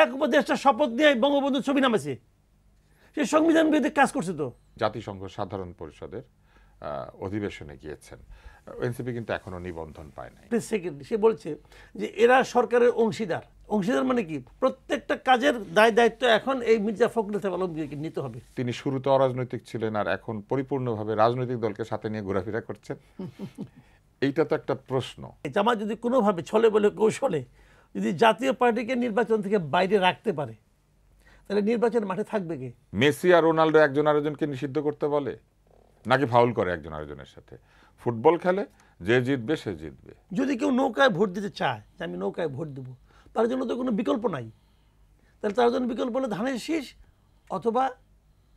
এক উপদেষ্টা শপথ নিয়ে বঙ্গবন্ধুর ছবি নামেছে, সে সংবিধান বিরোধী কাজ করছে। তো জাতিসংঘ সাধারণ পরিষদের অধিবেশনে গিয়েছেন, এনসিপি কিন্তু এখনো নিবন্ধন পায় নাই। সে বলছে যে এরা সরকারের অংশীদার। অংশীদার মানে কি? প্রত্যেকটা কাজের দায় দায়িত্ব এখন এই মির্জা ফখরুল ইসলাম আলমগীরকে নিতে হবে। তিনি শুরুতে অরাজনৈতিক ছিলেন আর এখন পরিপূর্ণভাবে রাজনৈতিক দলকে সাথে নিয়ে ঘোরাফেরা করছেন। এইটা তো একটা প্রশ্ন। জামাত যদি কোনোভাবে ছলে বলে কৌশলে যদি জাতীয় পার্টিকে নির্বাচন থেকে বাইরে রাখতে পারে, তাহলে নির্বাচনের মাঠে থাকবে কে? মেসি আর রোনাল্ডো একজন আরেকজনকে নিষিদ্ধ করতে বলে নাকি ফাউল করে একজন আরেকজনের সাথে? ফুটবল খেলে, যে জিতবে সে জিতবে। যদি কেউ নৌকায় ভোট দিতে চায় যে আমি নৌকায় ভোট দেবো, তার জন্য তো কোনো বিকল্প নাই। তাহলে তার জন্য বিকল্প হলো ধানের শীষ অথবা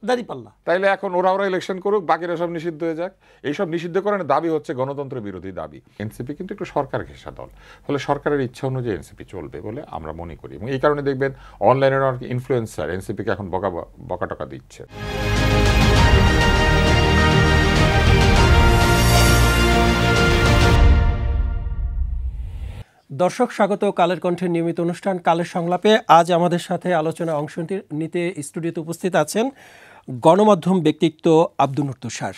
দাঁড়িপাল্লা। তাইলে এখন ওরা ইলেকশন করুক, বাকিরা সব নিষিদ্ধ হয়ে যাক। এইসব নিষিদ্ধ করার দাবি হচ্ছে গণতন্ত্র বিরোধী দাবি। এনসিপি কিন্তু একটু সরকার ঘেঁষা দল, ফলে সরকারের ইচ্ছা অনুযায়ী এনসিপি চলবে বলে আমরা মনে করি। এবং এই কারণে দেখবেন অনলাইনের অনেক ইনফ্লুয়েন্সার এনসিপিকে এখন বকা টকা দিচ্ছে। দর্শক স্বাগত কালের কণ্ঠের নিয়মিত অনুষ্ঠান কালের সংলাপে। আজ আমাদের সাথে আলোচনায় অংশ নিতে স্টুডিওতে উপস্থিত আছেন গণমাধ্যম ব্যক্তিত্ব আব্দুন নূর তুষার,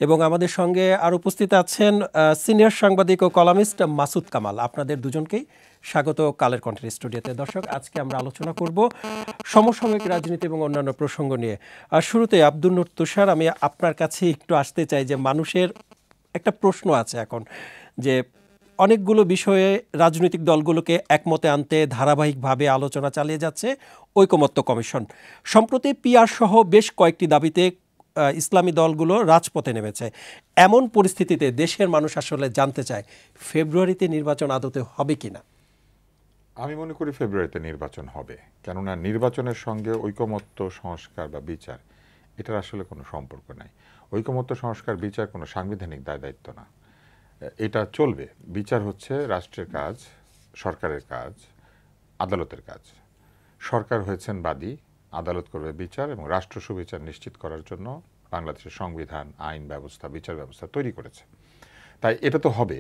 এবং আমাদের সঙ্গে আর উপস্থিত আছেন সিনিয়র সাংবাদিক ও কলামিস্ট মাসুদ কামাল। আপনাদের দুজনকেই স্বাগত কালের কণ্ঠের স্টুডিওতে। দর্শক, আজকে আমরা আলোচনা করব সমসাময়িক রাজনীতি এবং অন্যান্য প্রসঙ্গ নিয়ে। আর শুরুতে আব্দুন নূর তুষার, আমি আপনার কাছে একটু আসতে চাই যে মানুষের একটা প্রশ্ন আছে এখন, যে অনেকগুলো বিষয়ে রাজনৈতিক দলগুলোকে একমতে আনতে ধারাবাহিকভাবে আলোচনা চালিয়ে যাচ্ছে ঐকমত্য কমিশন। সম্প্রতি পিআর সহ বেশ কয়েকটি দাবিতে ইসলামী দলগুলো রাজপথে নেমেছে। এমন পরিস্থিতিতে দেশের মানুষ আসলে জানতে চায় ফেব্রুয়ারিতে নির্বাচন আদতে হবে কিনা। আমি মনে করি ফেব্রুয়ারিতে নির্বাচন হবে, কেননা নির্বাচনের সঙ্গে ঐকমত্য সংস্কার বা বিচার এটার আসলে কোনো সম্পর্ক নাই। ঐকমত্য সংস্কার বিচার কোনো সাংবিধানিক দায় দায়িত্ব না, এটা চলবে। বিচার হচ্ছে রাষ্ট্রের কাজ, সরকারের কাজ, আদালতের কাজ। সরকার হয়েছেন বাদী, আদালত করবে বিচার, এবং রাষ্ট্র সুবিচার নিশ্চিত করার জন্য বাংলাদেশের সংবিধান, আইন ব্যবস্থা, বিচার ব্যবস্থা তৈরি করেছে। তাই এটা তো হবে।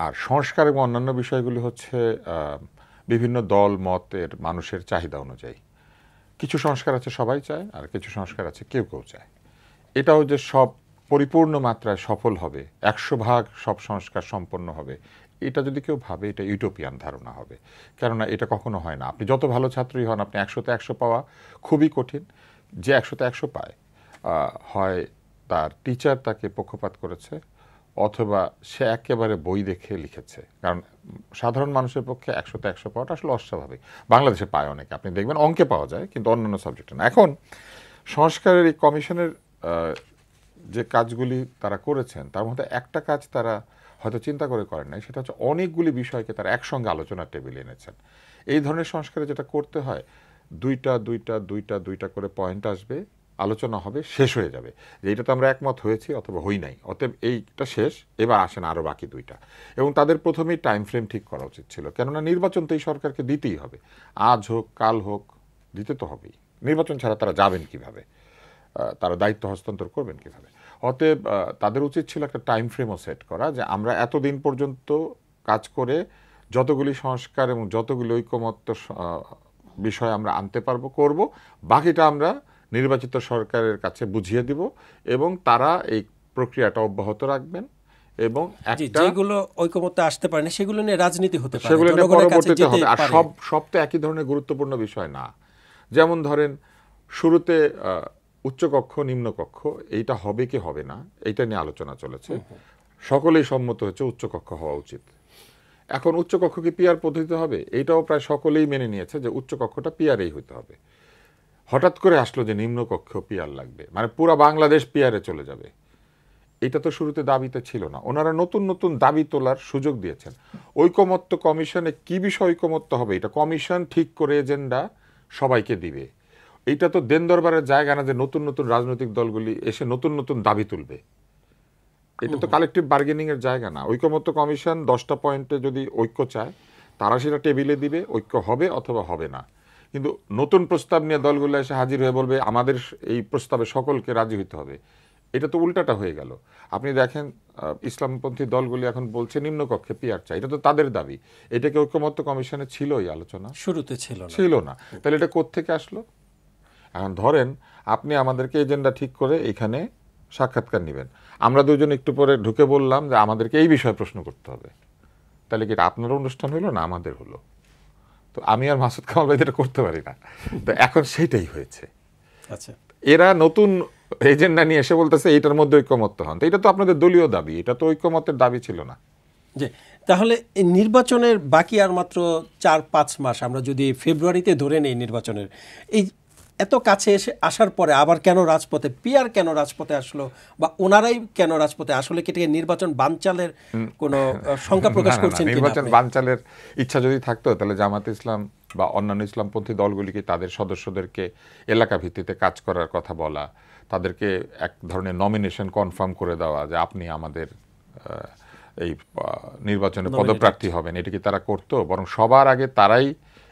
আর সংস্কার এবং অন্যান্য বিষয়গুলি হচ্ছে বিভিন্ন দল মতের মানুষের চাহিদা অনুযায়ী। কিছু সংস্কার আছে সবাই চায়, আর কিছু সংস্কার আছে কেউ কেউ চায়। এটাও যে সব পরিপূর্ণ মাত্রায় সফল হবে, 100% সব সংস্কার সম্পন্ন হবে, এটা যদি কেউ ভাবে, এটা ইউটোপিয়ান ধারণা হবে। কেননা এটা কখনো হয় না। আপনি যত ভালো ছাত্রই হন, আপনি 100তে 100 পাওয়া খুবই কঠিন। যে 100তে 100 পায়, হয় তার টিচার তাকে পক্ষপাত করেছে, অথবা সে একেবারে বই দেখে লিখেছে। কারণ সাধারণ মানুষের পক্ষে 100তে 100 পাওয়াটা আসলে অস্বাভাবিক। বাংলাদেশে পায় অনেকে, আপনি দেখবেন অঙ্কে পাওয়া যায়, কিন্তু অন্যান্য সাবজেক্টে না। এখন সংস্কারের এই কমিশনের যে কাজগুলি তারা করেছেন, তার মধ্যে একটা কাজ তারা হয়তো চিন্তা করে করেন নাই, সেটা হচ্ছে অনেকগুলি বিষয়কে তারা একসঙ্গে আলোচনার টেবিলে এনেছেন। এই ধরনের সংস্কারে যেটা করতে হয়, দুইটা করে পয়েন্ট আসবে, আলোচনা হবে, শেষ হয়ে যাবে যে এইটা তো আমরা একমত হয়েছি অথবা হই নাই, অতএব এইটা শেষ, এবার আসেন আরও বাকি দুইটা। এবং তাদের প্রথমেই টাইম ফ্রেম ঠিক করা উচিত ছিল, কেননা নির্বাচন তো এই সরকারকে দিতেই হবে, আজ হোক কাল হোক, দিতে তো হবেই। নির্বাচন ছাড়া তারা যাবেন কিভাবে, তারা দায়িত্ব হস্তান্তর করবেন কিভাবে? অতএব তাদের উচিত ছিল একটা টাইম ফ্রেমও সেট করা, যে আমরা এতদিন পর্যন্ত কাজ করে যতগুলি সংস্কার এবং যতগুলি ঐকমত্য বিষয় আমরা আনতে পারবো করব, বাকিটা আমরা নির্বাচিত সরকারের কাছে বুঝিয়ে দিব, এবং তারা এই প্রক্রিয়াটা অব্যাহত রাখবেন। এবং যেগুলো ঐকমত্যে আসতে পারে না সেগুলো নিয়ে রাজনীতি হতে পারে, সেগুলো নিয়ে পরবর্তীতে হবে। আর সব তো একই ধরনের গুরুত্বপূর্ণ বিষয় না। যেমন ধরেন শুরুতে উচ্চকক্ষ নিম্নকক্ষ এইটা হবে কি হবে না, এইটা নিয়ে আলোচনা চলেছে। সকলেই সম্মত হচ্ছে উচ্চকক্ষ হওয়া উচিত। এখন উচ্চকক্ষ কি পিআর পদ্ধতিতে হবে, এইটাও প্রায় সকলেই মেনে নিয়েছে যে উচ্চকক্ষটা পিআরেই হতে হবে। হঠাৎ করে আসলো যে নিম্নকক্ষ পিআর লাগবে, মানে পুরো বাংলাদেশ পিআরে চলে যাবে। এটা তো শুরুতে দাবিতে ছিল না। ওনারা নতুন নতুন দাবি তোলার সুযোগ দিয়েছেন। ঐকমত্য কমিশনে কি বিষয় ঐকমত্য হবে, এটা কমিশন ঠিক করে এজেন্ডা সবাইকে দিবে। এইটা তো দেন দরবারের জায়গা না যে নতুন নতুন রাজনৈতিক দলগুলি এসে নতুন নতুন দাবি তুলবে। এটা তো কালেকটিভ বার্গেনিং এর জায়গা না। ঐকমত্য কমিশন 10টা পয়েন্টে যদি ঐক্য চায়, তারা সেটা টেবিলে দিবে, ঐক্য হবে অথবা হবে না। কিন্তু নতুন প্রস্তাব নিয়ে দলগুলো এসে হাজির হয়ে বলবে আমাদের এই প্রস্তাবে সকলকে রাজি হতে হবে, এটা তো উল্টাটা হয়ে গেল। আপনি দেখেন ইসলামপন্থী দলগুলি এখন বলছে নিম্নকক্ষে পিআর চাই, এটা তো তাদের দাবি। এটা কি ঐকমত্য কমিশনে ছিল এই আলোচনা? শুরুতে ছিল না। তাহলে এটা কোত্থেকে আসলো? এখন ধরেন আপনি আমাদেরকে এজেন্ডা ঠিক করে এখানে সাক্ষাৎকার নেবেন, আমরা দুজন একটু পরে ঢুকে বললাম যে আমাদেরকে এই বিষয়ে প্রশ্ন করতে হবে, তাহলে কি এটা আপনার অনুষ্ঠান হলো না আমাদের হলো? তো আমি আর মাসুদ কামাল ভাই এটা করতে পারি না। তো এখন সেটাই হয়েছে। আচ্ছা, এরা নতুন এজেন্ডা নিয়ে এসে বলতেছে এইটার মধ্যে ঐকমত্য হন। তো এটা তো আপনাদের দলীয় দাবি, এটা তো ঐকমত্যের দাবি ছিল না। জি, তাহলে এই নির্বাচনের বাকি আর মাত্র 4-5 মাস, আমরা যদি ফেব্রুয়ারিতে ধরে নেই নির্বাচনের, এই এত কাছে এসে আসার পরে আবার কেন রাজপথে, পিয়ার কেন রাজপথে আসলো, বা ওনারাই কেন রাজপথে? আসলে কি এটা নির্বাচন বানচালের কোনো শঙ্কা প্রকাশ করছেন কিনা? নির্বাচন বানচালের ইচ্ছা যদি থাকতো তাহলে জামাতে ইসলাম বা অন্যান্য ইসলামপন্থী দলগুলিকে তাদের সদস্যদেরকে এলাকা ভিত্তিতে কাজ করার কথা বলা, তাদেরকে এক ধরনের নমিনেশন কনফার্ম করে দেওয়া যে আপনি আমাদের এই নির্বাচনে পদপ্রার্থী হবেন, এটা কি তারা করতো? বরং সবার আগে তারাই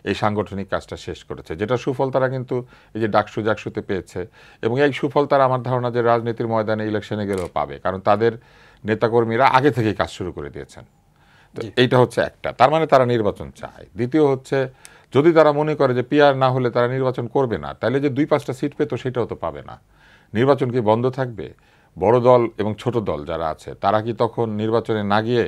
এই সাংগঠনিক কাজটা শেষ করেছে, যেটা সুফল তারা কিন্তু এই যে ডাকসু জাকসুতে পেয়েছে। এবং এই সুফল তারা আমার ধারণা যে রাজনীতির ময়দানে ইলেকশনে গেলেও পাবে, কারণ তাদের নেতাকর্মীরা আগে থেকেই কাজ শুরু করে দিয়েছেন। তো এইটা হচ্ছে একটা, তার মানে তারা নির্বাচন চায়। দ্বিতীয় হচ্ছে, যদি তারা মনে করে যে পিআর না হলে তারা নির্বাচন করবে না, তাহলে যে 2-5টা সিট পেত সেটাও তো পাবে না। নির্বাচন কি বন্ধ থাকবে? বড় দল এবং ছোট দল যারা আছে তারা কি তখন নির্বাচনে না গিয়ে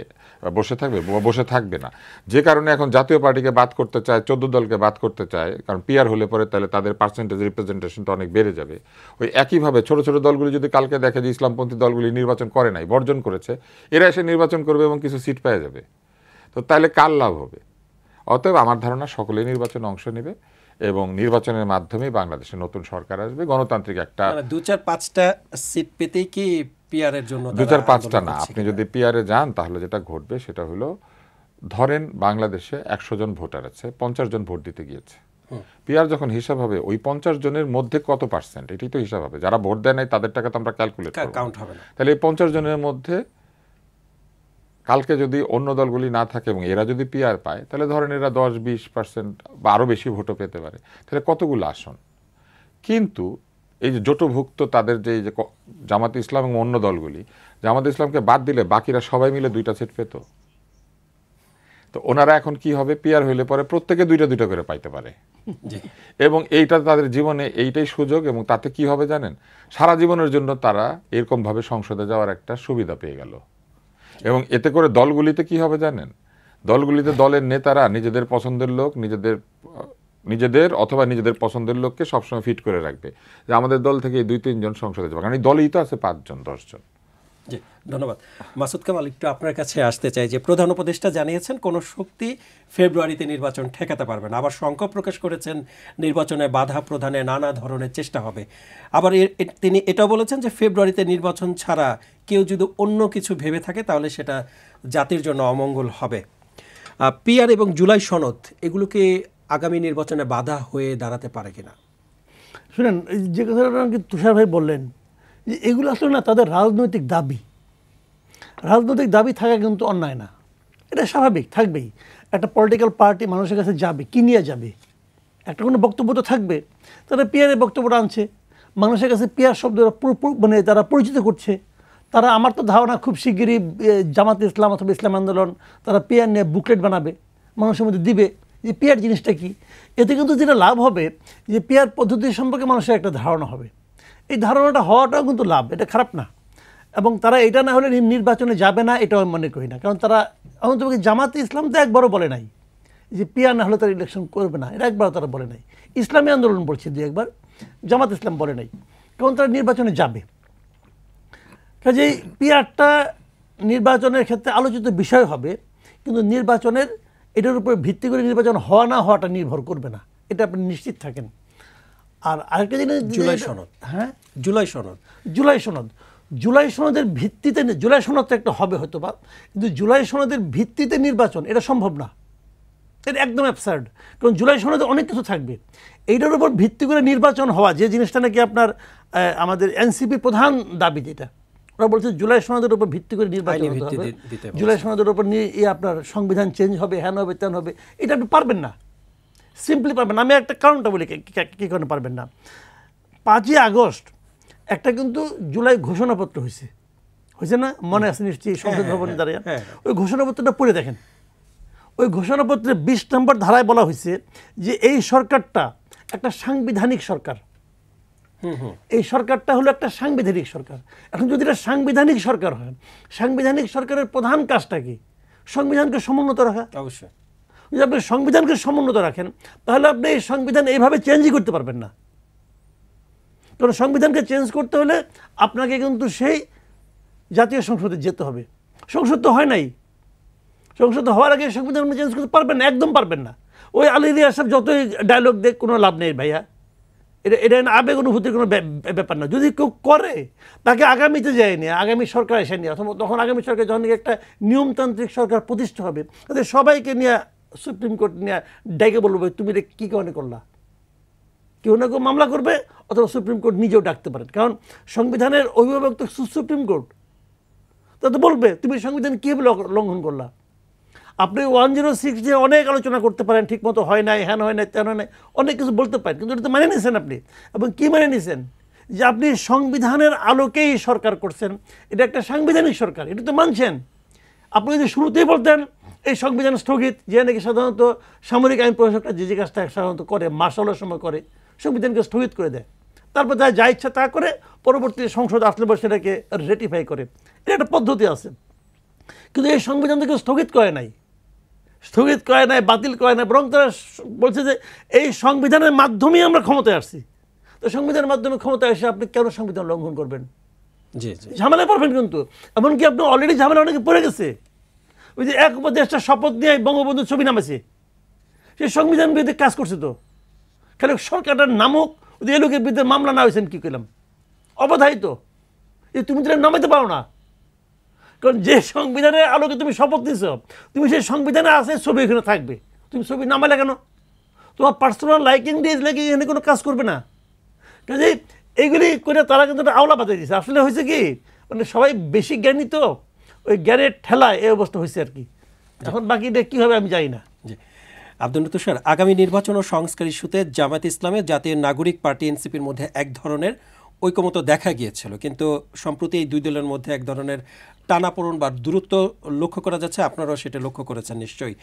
বসে থাকবে? বসে থাকবে না। যে কারণে এখন জাতীয় পার্টিকে বাদ করতে চায়, 14 দলকে বাদ করতে চায়, কারণ পিআর হলে পরে তাহলে তাদের পার্সেন্টেজ রিপ্রেজেন্টেশনটা অনেক বেড়ে যাবে। ওই একইভাবে ছোট ছোট দলগুলি যদি কালকে দেখে যে ইসলামপন্থী দলগুলি নির্বাচন করে নাই, বর্জন করেছে, এরা এসে নির্বাচন করবে এবং কিছু সিট পেয়ে যাবে, তো তাহলে কার লাভ হবে? অতএব আমার ধারণা সকলেই নির্বাচনে অংশ নেবে এবং নির্বাচনের মাধ্যমেই বাংলাদেশে নতুন সরকার আসবে, গণতান্ত্রিক একটা। 2-4-5টা সিট পেতেই কি পিআর এর জন্য? 2-4-5টা না, আপনি যদি পিআরে যান তাহলে যেটা ঘটবে সেটা হলো, ধরেন বাংলাদেশে 100 জন ভোটার আছে, 50 জন ভোট দিতে গিয়েছে। পিআর যখন হিসাব হবে ওই 50 জনের মধ্যে কত পার্সেন্ট, এটাই তো হিসাব হবে। যারা ভোট দেয় নাই তাদের টাকা তো আমরা ক্যালকুলেট করব, কাউন্ট হবে না। তাহলে এই 50 জনের মধ্যে কালকে যদি অন্য দলগুলি না থাকে এবং এরা যদি পিআর পায়, তাহলে ধরেন এরা 10-20% বা আরও বেশি ভোটও পেতে পারে। তাহলে কতগুলো আসন? কিন্তু এই যে জোটভুক্ত তাদের যে জামাতে ইসলাম এবং অন্য দলগুলি, জামাতে ইসলামকে বাদ দিলে বাকিরা সবাই মিলে 2টা সিট পেত। তো ওনারা এখন কি হবে, পিআর হইলে পরে প্রত্যেকে 2টা করে পাইতে পারে। এবং এইটা তাদের জীবনে এইটাই সুযোগ। এবং তাতে কি হবে জানেন, সারা জীবনের জন্য তারা এরকমভাবে সংসদে যাওয়ার একটা সুবিধা পেয়ে গেল। এবং এতে করে দলগুলিতে কি হবে জানেন, দলগুলিতে দলের নেতারা নিজেদের পছন্দের লোক, নিজেদের অথবা নিজেদের পছন্দের লোককে সবসময় ফিট করে রাখবে যে আমাদের দল থেকে 2-3 জন সংসদে যাবে, কারণ এই দলেই তো আছে 5-10 জন। জি, ধন্যবাদ। মাসুদ কামাল, একটু আপনার কাছে আসতে চাই যে প্রধান উপদেষ্টা জানিয়েছেন কোনো শক্তি ফেব্রুয়ারিতে নির্বাচন ঠেকাতে পারবে না। আবার শঙ্কা প্রকাশ করেছেন নির্বাচনে বাধা প্রদানে নানা ধরনের চেষ্টা হবে। আবার তিনি এটাও বলেছেন যে ফেব্রুয়ারিতে নির্বাচন ছাড়া কেউ যদি অন্য কিছু ভেবে থাকে তাহলে সেটা জাতির জন্য অমঙ্গল হবে। পিআর এবং জুলাই সনদ এগুলোকে আগামী নির্বাচনে বাধা হয়ে দাঁড়াতে পারে কিনা? শুনেন, যে কথাটা তুষার ভাই বললেন যে এগুলো আসলে না তাদের রাজনৈতিক দাবি। রাজনৈতিক দাবি থাকা কিন্তু অন্যায় না, এটা স্বাভাবিক, থাকবেই। একটা পলিটিক্যাল পার্টি মানুষের কাছে যাবে, কি নিয়ে যাবে? একটা কোনো বক্তব্য তো থাকবে। তারা পিয়ারের বক্তব্যটা আনছে, মানুষের কাছে পিয়ার শব্দ মানে তারা পরিচিত করছে। তারা, আমার তো ধারণা, খুব শিগগিরই জামাতে ইসলাম অথবা ইসলাম আন্দোলন তারা পিয়ার নিয়ে বুকলেট বানাবে, মানুষের মধ্যে দিবে যে পিয়ার জিনিসটা কি। এতে কিন্তু যেটা লাভ হবে যে পিয়ার পদ্ধতি সম্পর্কে মানুষের একটা ধারণা হবে। এই ধারণাটা হওয়াটাও কিন্তু লাভ, এটা খারাপ না। এবং তারা এটা না হলে নির্বাচনে যাবে না, এটাও আমি মনে করি না। কারণ তারা অন্তত জামাতে ইসলাম তো একবারও বলে নাই যে পিয়ার না হলে তারা ইলেকশন করবে না, এটা একবারও তারা বলে নাই। ইসলামী আন্দোলন বলছে 2-1বার, জামাত ইসলাম বলে নাই, কারণ তারা নির্বাচনে যাবে। কাজেই পিয়ারটা নির্বাচনের ক্ষেত্রে আলোচিত বিষয় হবে, কিন্তু নির্বাচনের এটার উপর ভিত্তি করে নির্বাচন হওয়া না হওয়াটা নির্ভর করবে না, এটা আপনি নিশ্চিত থাকেন। আর আরেকটা জিনিস, জুলাই সনদ। হ্যাঁ, জুলাই সনদ, জুলাই সনদ, জুলাই সনদের ভিত্তিতে, জুলাই সনদ তো একটা হবে হয়তো বা, কিন্তু জুলাই সনদের ভিত্তিতে নির্বাচন এটা সম্ভব না, এটা একদম অ্যাবসার্ড। কারণ জুলাই সনদে অনেক কিছু থাকবে, এইটার উপর ভিত্তি করে নির্বাচন হওয়া, যে জিনিসটা নাকি আপনার আমাদের এনসিপি প্রধান দাবি, যেটা ওরা বলছে জুলাই সনদের উপর ভিত্তি করে নির্বাচন হতে হবে, জুলাই সনদের উপর নিয়ে আপনার সংবিধান চেঞ্জ হবে, হ্যান হবে, তেন হবে, এটা আপনি পারবেন না, সিম্পলি পারবেন না। আমি একটা কারণটা বলি কী কারণে পারবেন না। 5ই আগস্ট একটা কিন্তু জুলাই ঘোষণাপত্র হয়েছে না, মনে আছে নিশ্চয়ই, সংসদ ভবনে দাঁড়িয়ে ওই ঘোষণাপত্রটা পড়ে দেখেন। ওই ঘোষণাপত্রে 20 নম্বর ধারায় বলা হয়েছে যে এই সরকারটা একটা সাংবিধানিক সরকার। এই সরকারটা হলো একটা সাংবিধানিক সরকার। এখন যদি এটা সাংবিধানিক সরকার হয়, সাংবিধানিক সরকারের প্রধান কাজটা কি? সংবিধানকে সমুন্নত রাখা। অবশ্যই যদি আপনি সংবিধানকে সমুন্নত রাখেন তাহলে আপনি এই সংবিধান এইভাবে চেঞ্জই করতে পারবেন না। কারণ সংবিধানকে চেঞ্জ করতে হলে আপনাকে কিন্তু সেই জাতীয় সংসদে যেতে হবে। সংসদ তো হয় নাই, সংসদ হওয়ার আগে সংবিধান চেঞ্জ করতে পারবেন না, একদম পারবেন না। ওই আলী রিয়াজ সাহেব যতই ডায়লগ দেখ কোনো লাভ নেই ভাইয়া, এটা আবেগ অনুভূতির কোনো ব্যাপার না। যদি কেউ করে তাকে আগামীতে যায়নি, আগামী সরকার এসে নিয়ে, অথবা তখন আগামী সরকার যখন একটা নিয়মতান্ত্রিক সরকার প্রতিষ্ঠা হবে, তাদের সবাইকে নিয়ে সুপ্রিম কোর্ট নিয়ে ডেকে বলবে তুমি এটা কী কারণে করলা। কেউ না কেউ মামলা করবে, অথবা সুপ্রিম কোর্ট নিজেও ডাকতে পারেন, কারণ সংবিধানের অভিভাবক তো সুপ্রিম কোর্ট। তা তো বলবে তুমি সংবিধান কীভাবে লঙ্ঘন করলা। আপনি 106 যে অনেক আলোচনা করতে পারেন, ঠিক মতো হয় নাই, হ্যান হয় নাই, তেন হয় নাই, অনেক কিছু বলতে পারেন, কিন্তু এটা তো মানে নিয়েছেন আপনি। এবং কী মানে নিয়েছেন? যে আপনি সংবিধানের আলোকেই সরকার করছেন, এটা একটা সাংবিধানিক সরকার, এটা তো মানছেন। আপনি যদি শুরুতেই বলতেন এই সংবিধান স্থগিত, যে নাকি সাধারণত সামরিক আইন প্রশাসকরা যে কাজটা সাধারণত করে, মার্শালের সময় করে, সংবিধানকে স্থগিত করে দেয়, তারপর তারা যা ইচ্ছা তা করে, পরবর্তী সংসদ আসলে পর সেটাকে রেটিফাই করে, এটা একটা পদ্ধতি আছে। কিন্তু এই সংবিধান থেকে স্থগিত করে নাই, বাতিল করে নাই, বরং তারা বলছে যে এই সংবিধানের মাধ্যমেই আমরা ক্ষমতায় আসছি। তো সংবিধানের মাধ্যমে ক্ষমতায় এসে আপনি কেন সংবিধান লঙ্ঘন করবেন? ঝামেলায় পড়বেন। কিন্তু এমনকি আপনি অলরেডি ঝামেলা অনেকে পড়ে গেছে। ওই যে এক উপদেষ্টা শপথ নিয়ে বঙ্গবন্ধুর ছবি নামেছে, সেই সংবিধান বিরুদ্ধে কাজ করছে। তো খালি সরকারটার নামক ওই এই লোকের বিরুদ্ধে মামলা না হয়েছেন কী করলাম, অবধারিত। তুমি তো নামাইতে পারো না, কারণ যে সংবিধানের আলোকে তুমি শপথ নিছ, তুমি সেই সংবিধানে আছে, ছবি এখানে থাকবে, তুমি ছবি নামালে কেন? তোমার পার্সোনাল লাইকিং ডিজ লাগে এখানে কোনো কাজ করবে না। কাজে এইগুলি করে তারা কিন্তু আওলা বাজাই দিচ্ছে। আসলে হয়েছে কি, মানে সবাই বেশি জ্ঞানী, তো ওই জ্ঞানের ঠেলায় এই অবস্থা হয়েছে আর কি। এখন বাকিটা কী হবে আমি জানি না। আব্দুল লতিফ স্যার, আগামী নির্বাচন ও সংস্কার ইস্যুতে জামায়াত ইসলামের জাতীয় নাগরিক পার্টি এনসিপির মধ্যে এক ধরনের ঐকমত্য দেখা গিয়েছিল, কিন্তু সম্প্রতি এই দুই দলের মধ্যে এক ধরনের টানাপোড়েন বা দূরত্ব লক্ষ্য করা যাচ্ছে। আপনারাও সেটা লক্ষ্য করেছেন নিশ্চয়ই।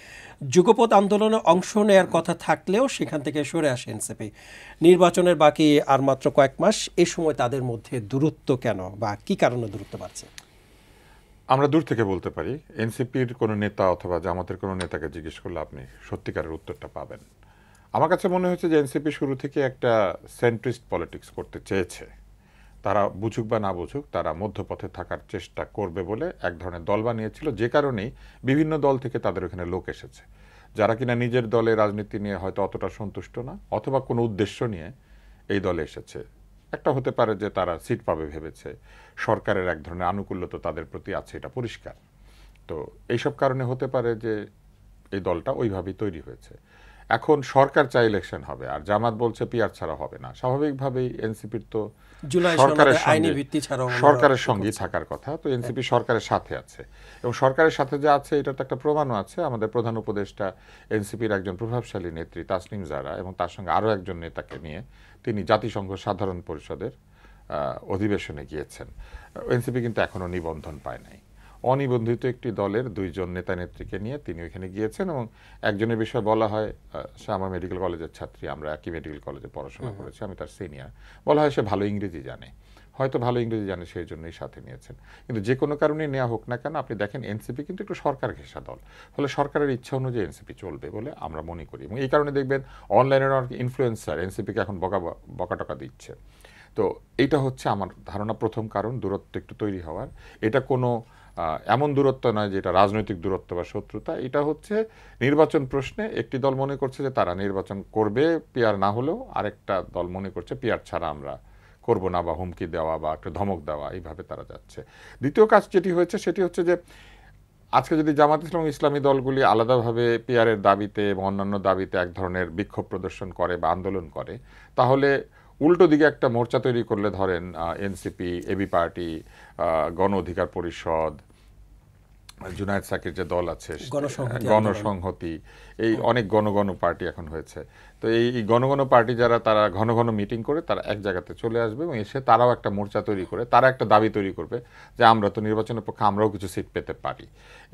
যুগপৎ আন্দোলনে অংশ নেওয়ার কথা থাকলেও সেখান থেকে সরে আসে এনসিপি। নির্বাচনের বাকি আর মাত্র কয়েক মাস, এই সময় তাদের মধ্যে দূরত্ব কেন বা কী কারণে দূরত্ব বাড়ছে? আমরা দূর থেকে বলতে পারি, এনসিপির কোনো নেতা অথবা জামাতের কোনো নেতাকে জিজ্ঞেস করলে আপনি সত্যিকারের উত্তরটা পাবেন। আমার কাছে মনে হচ্ছে যে এনসিপি শুরু থেকে একটা সেন্ট্রিস্ট পলিটিক্স করতে চেয়েছে। তারা বুঝুক বা না বুঝুক, তারা মধ্যপথে থাকার চেষ্টা করবে বলে এক ধরনের দল বানিয়েছিল, যে কারণেই বিভিন্ন দল থেকে তাদের ওখানে লোক এসেছে, যারা কিনা নিজের দলে রাজনীতি নিয়ে হয়তো অতটা সন্তুষ্ট না, অথবা কোনো উদ্দেশ্য নিয়ে এই দলে এসেছে। একটা হতে পারে যে তারা সিট পাবে ভেবেছে, সরকারের এক ধরনের আনুকূল্যতা তাদের প্রতি আছে, এটা পরিষ্কার। তো এইসব কারণে হতে পারে যে এই দলটা ওইভাবেই তৈরি হয়েছে। এখন সরকার চাই ইলেকশন হবে, আর জামাত বলছে পিআর ছাড়া হবে না। স্বাভাবিকভাবেই এনসিপির তো সরকারের সঙ্গেই থাকার কথা, তো এনসিপি সরকারের সাথে আছে, এবং সরকারের সাথে যে আছে এটা তো একটা প্রমাণও আছে। আমাদের প্রধান উপদেষ্টা এনসিপির একজন প্রভাবশালী নেত্রী তাসনিম জারা, এবং তার সঙ্গে আরও একজন নেতাকে নিয়ে তিনি জাতিসংঘ সাধারণ পরিষদের অধিবেশনে গিয়েছেন। এনসিপি কিন্তু এখনও নিবন্ধন পায় নাই। অনিবন্ধিত একটি দলের দুইজন নেতা নেত্রীকে নিয়ে তিনি ওইখানে গিয়েছেন, এবং একজনের বিষয়ে বলা হয়, সে আমার মেডিকেল কলেজের ছাত্রী, আমরা একই মেডিকেল কলেজে পড়াশোনা করেছি, আমি তার সিনিয়র, বলা হয় সে ভালো ইংরেজি জানে, হয়তো ভালো ইংরেজি জানে সেই জন্যই সাথে নিয়েছেন। কিন্তু যে কোনো কারণে নেওয়া হোক না কেন, আপনি দেখেন এনসিপি কিন্তু একটু সরকার ঘেঁষা দল, ফলে সরকারের ইচ্ছা অনুযায়ী এনসিপি চলবে বলে আমরা মনে করি। এবং এই কারণে দেখবেন অনলাইনের অনেক ইনফ্লুয়েন্সার এনসিপিকে এখন বকাটকা দিচ্ছে। তো এইটা হচ্ছে আমার ধারণা প্রথম কারণ দূরত্ব একটু তৈরি হওয়ার। এটা কোনো এমন দূরত্ব নয় যে এটা রাজনৈতিক দূরত্ব বা শত্রুতা, এটা হচ্ছে নির্বাচন প্রশ্নে একটি দল মনে করছে যে তারা নির্বাচন করবে পিআর না হলেও, আরেকটা দল মনে করছে পিআর ছাড়া আমরা করব না, বা হুমকি দেওয়া বা একটা ধমক দেওয়া, এইভাবে তারা যাচ্ছে। দ্বিতীয় কাজ যেটি হয়েছে সেটি হচ্ছে যে আজকে যদি জামাত ইসলাম ইসলামী দলগুলি আলাদাভাবে পিআরের দাবিতে এবং অন্যান্য দাবিতে এক ধরনের বিক্ষোভ প্রদর্শন করে বা আন্দোলন করে, তাহলে উল্টো দিকে একটা মোর্চা তৈরি করলে, ধরেন এনসিপি, এবি পার্টি, গণ অধিকার পরিষদ, জুনায়েদ সাকির যে দল আছে, গণসংহতি গণসংহতি, এই অনেক গণ পার্টি এখন হয়েছে। তো এই গণ পার্টি যারা, তারা ঘন ঘন মিটিং করে তারা এক জায়গাতে চলে আসবে এবং এসে তারাও একটা মোর্চা তৈরি করে তারা একটা দাবি তৈরি করবে যে আমরা তো নির্বাচনের পক্ষে, আমরাও কিছু সিট পেতে পারি।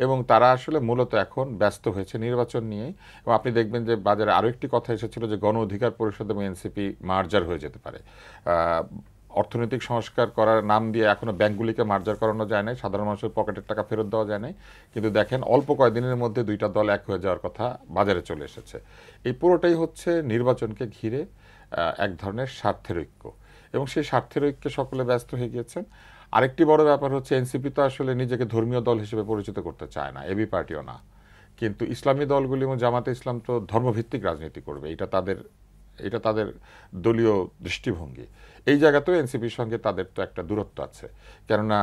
এবং তারা আসলে মূলত এখন ব্যস্ত হয়েছে নির্বাচন নিয়েই। এবং আপনি দেখবেন যে বাজারে আরও একটি কথা এসেছিল যে গণ অধিকার পরিষদ এবং এনসিপি মার্জার হয়ে যেতে পারে। অর্থনৈতিক সংস্কার করার নাম দিয়ে এখনো ব্যাংকগুলিকে মার্জার করানো যায় নাই, সাধারণ মানুষের পকেটের টাকা ফেরত দেওয়া যায় নাই, কিন্তু দেখেন অল্প কয়েকদিনের মধ্যে দুইটা দল এক হয়ে যাওয়ার কথা বাজারে চলে এসেছে। এই পুরোটাই হচ্ছে নির্বাচনকে ঘিরে এক ধরনের স্বার্থের ঐক্য, এবং সেই স্বার্থের ঐক্যে সকলে ব্যস্ত হয়ে গিয়েছেন। আরেকটি বড় ব্যাপার হচ্ছে এনসিপি তো আসলে নিজেকে ধর্মীয় দল হিসেবে পরিচিত করতে চায় না, এবি পার্টিও না, কিন্তু ইসলামী দলগুলি এবং জামাতে ইসলাম তো ধর্মভিত্তিক রাজনীতি করবে, এটা তাদের দলীয় দৃষ্টিভঙ্গি। এই জায়গাতেও এনসিপির সঙ্গে তাদের তো একটা দূরত্ব আছে, কেননা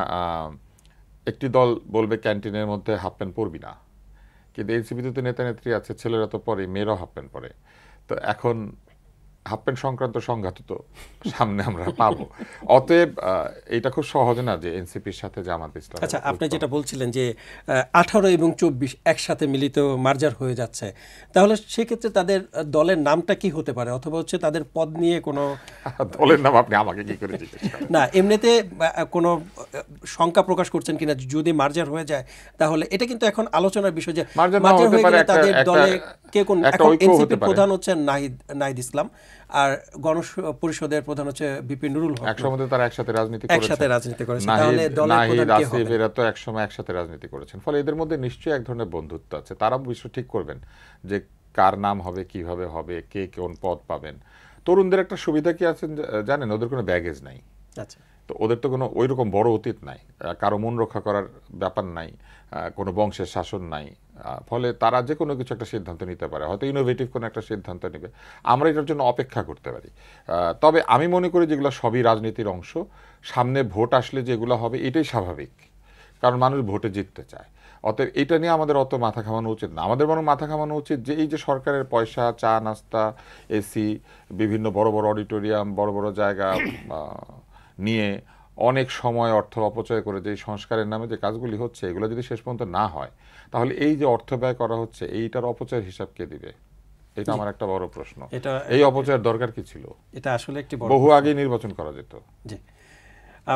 একটি দল বলবে ক্যান্টিনের মধ্যে হাফ প্যান্ট পরবি না, কিন্তু এনসিপিতে তো নেতা নেত্রী আছে, ছেলেরা তো পরে, মেয়েরাও হাফ প্যান্ট পরে। তো এখন হাফ প্যান্ট সংক্রান্ত সংঘাত তো সামনে আমরা পাবো। অতএব এটা খুব সহজ না যে এনসিপির সাথে জামাত ইসলাম। আচ্ছা, আপনি যেটা বলছিলেন যে 18 এবং 24 একসাথে মিলিত মার্জার হয়ে যাচ্ছে, তাহলে সেক্ষেত্রে তাদের দলের নামটা কি হতে পারে, অথবা হচ্ছে তাদের পদ নিয়ে কোনো দলের নাম আপনি আমাকে কি করে জিজ্ঞেস করেন? না, এমনিতে কোনো শঙ্কা প্রকাশ করছেন কিনা যদি মার্জার হয়ে যায়? তাহলে এটা কিন্তু এখন আলোচনার বিষয় যে মার্জার মার্জার হতে হয়ে পারে গেলে তাদের দলে কে কোন, এখন এনসিপি প্রধান হচ্ছেন নাহিদ ইসলাম, আর গণপরিষদের প্রধান হচ্ছে বিপি নুরুল হক। একসময় তারা একসাথে রাজনীতি করেছে, তাহলে দলের প্রধান কে হবে? এরা তো একসময় একসাথে রাজনীতি করেছেন, ফলে এদের মধ্যে নিশ্চয়ই এক ধরনের বন্ধুত্ব আছে। তারা বিষয় ঠিক করবেন যে কার নাম হবে, কিভাবে হবে, কে কোন পদ পাবেন। তরুণদের একটা সুবিধা কি আছে জানেন, ওদের কোনো ব্যাগেজ নাই। আচ্ছা, তো ওদের তো কোনো ওই রকম বড় অতীত নাই, কারো মন রক্ষা করার ব্যাপার নাই, কোনো বংশের শাসন নাই, ফলে তারা যে কোনো কিছু একটা সিদ্ধান্ত নিতে পারে, হয়তো ইনোভেটিভ কোনো একটা সিদ্ধান্ত নেবে। আমরা এটার জন্য অপেক্ষা করতে পারি। তবে আমি মনে করি যেগুলো সবই রাজনীতির অংশ, সামনে ভোট আসলে যেগুলো হবে এটাই স্বাভাবিক, কারণ মানুষ ভোটে জিততে চায়। অতএব এটা নিয়ে আমাদের অত মাথা ঘামানো উচিত না। আমাদের বরং মাথা ঘামানো উচিত যে এই যে সরকারের পয়সা, চা নাস্তা, এসি, বিভিন্ন বড় বড় অডিটোরিয়াম, বড় বড় জায়গা নিয়ে অনেক সময় অর্থ অপচয় করে যে সংস্কারের নামে যে কাজগুলি হচ্ছে, এগুলো যদি শেষ পর্যন্ত না হয়, তাহলে এই যে অর্থ ব্যয় করা হচ্ছে এইটার অপচয়ের হিসাব কে দিবে? এটা আমার একটা বড় প্রশ্ন। এই অপচয়ের দরকার কি ছিল? এটা আসলে একটি বহু আগেই নির্বাচন করা যেত। জি,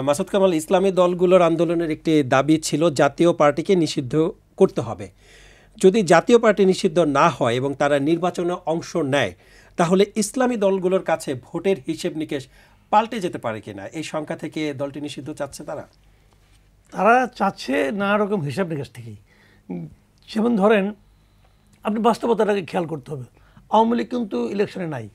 মাসুদ কামাল, ইসলামী দলগুলোর আন্দোলনের একটি দাবি ছিল জাতীয় পার্টিকে নিষিদ্ধ করতে হবে। যদি জাতীয় পার্টি নিষিদ্ধ না হয় এবং তারা নির্বাচনে অংশ নেয়, তাহলে ইসলামী দলগুলোর কাছে ভোটের হিসেব নিকেশ পাল্টে যেতে পারে কিনা? এই সংখ্যা থেকে দলটি নিষিদ্ধ চাচ্ছে তারা চাচ্ছে নানা রকম হিসাব নিকাশ থেকেই। যেমন ধরেন, আপনি বাস্তবতাটাকে খেয়াল করতে হবে, আওয়ামী লীগ কিন্তু ইলেকশনে নাই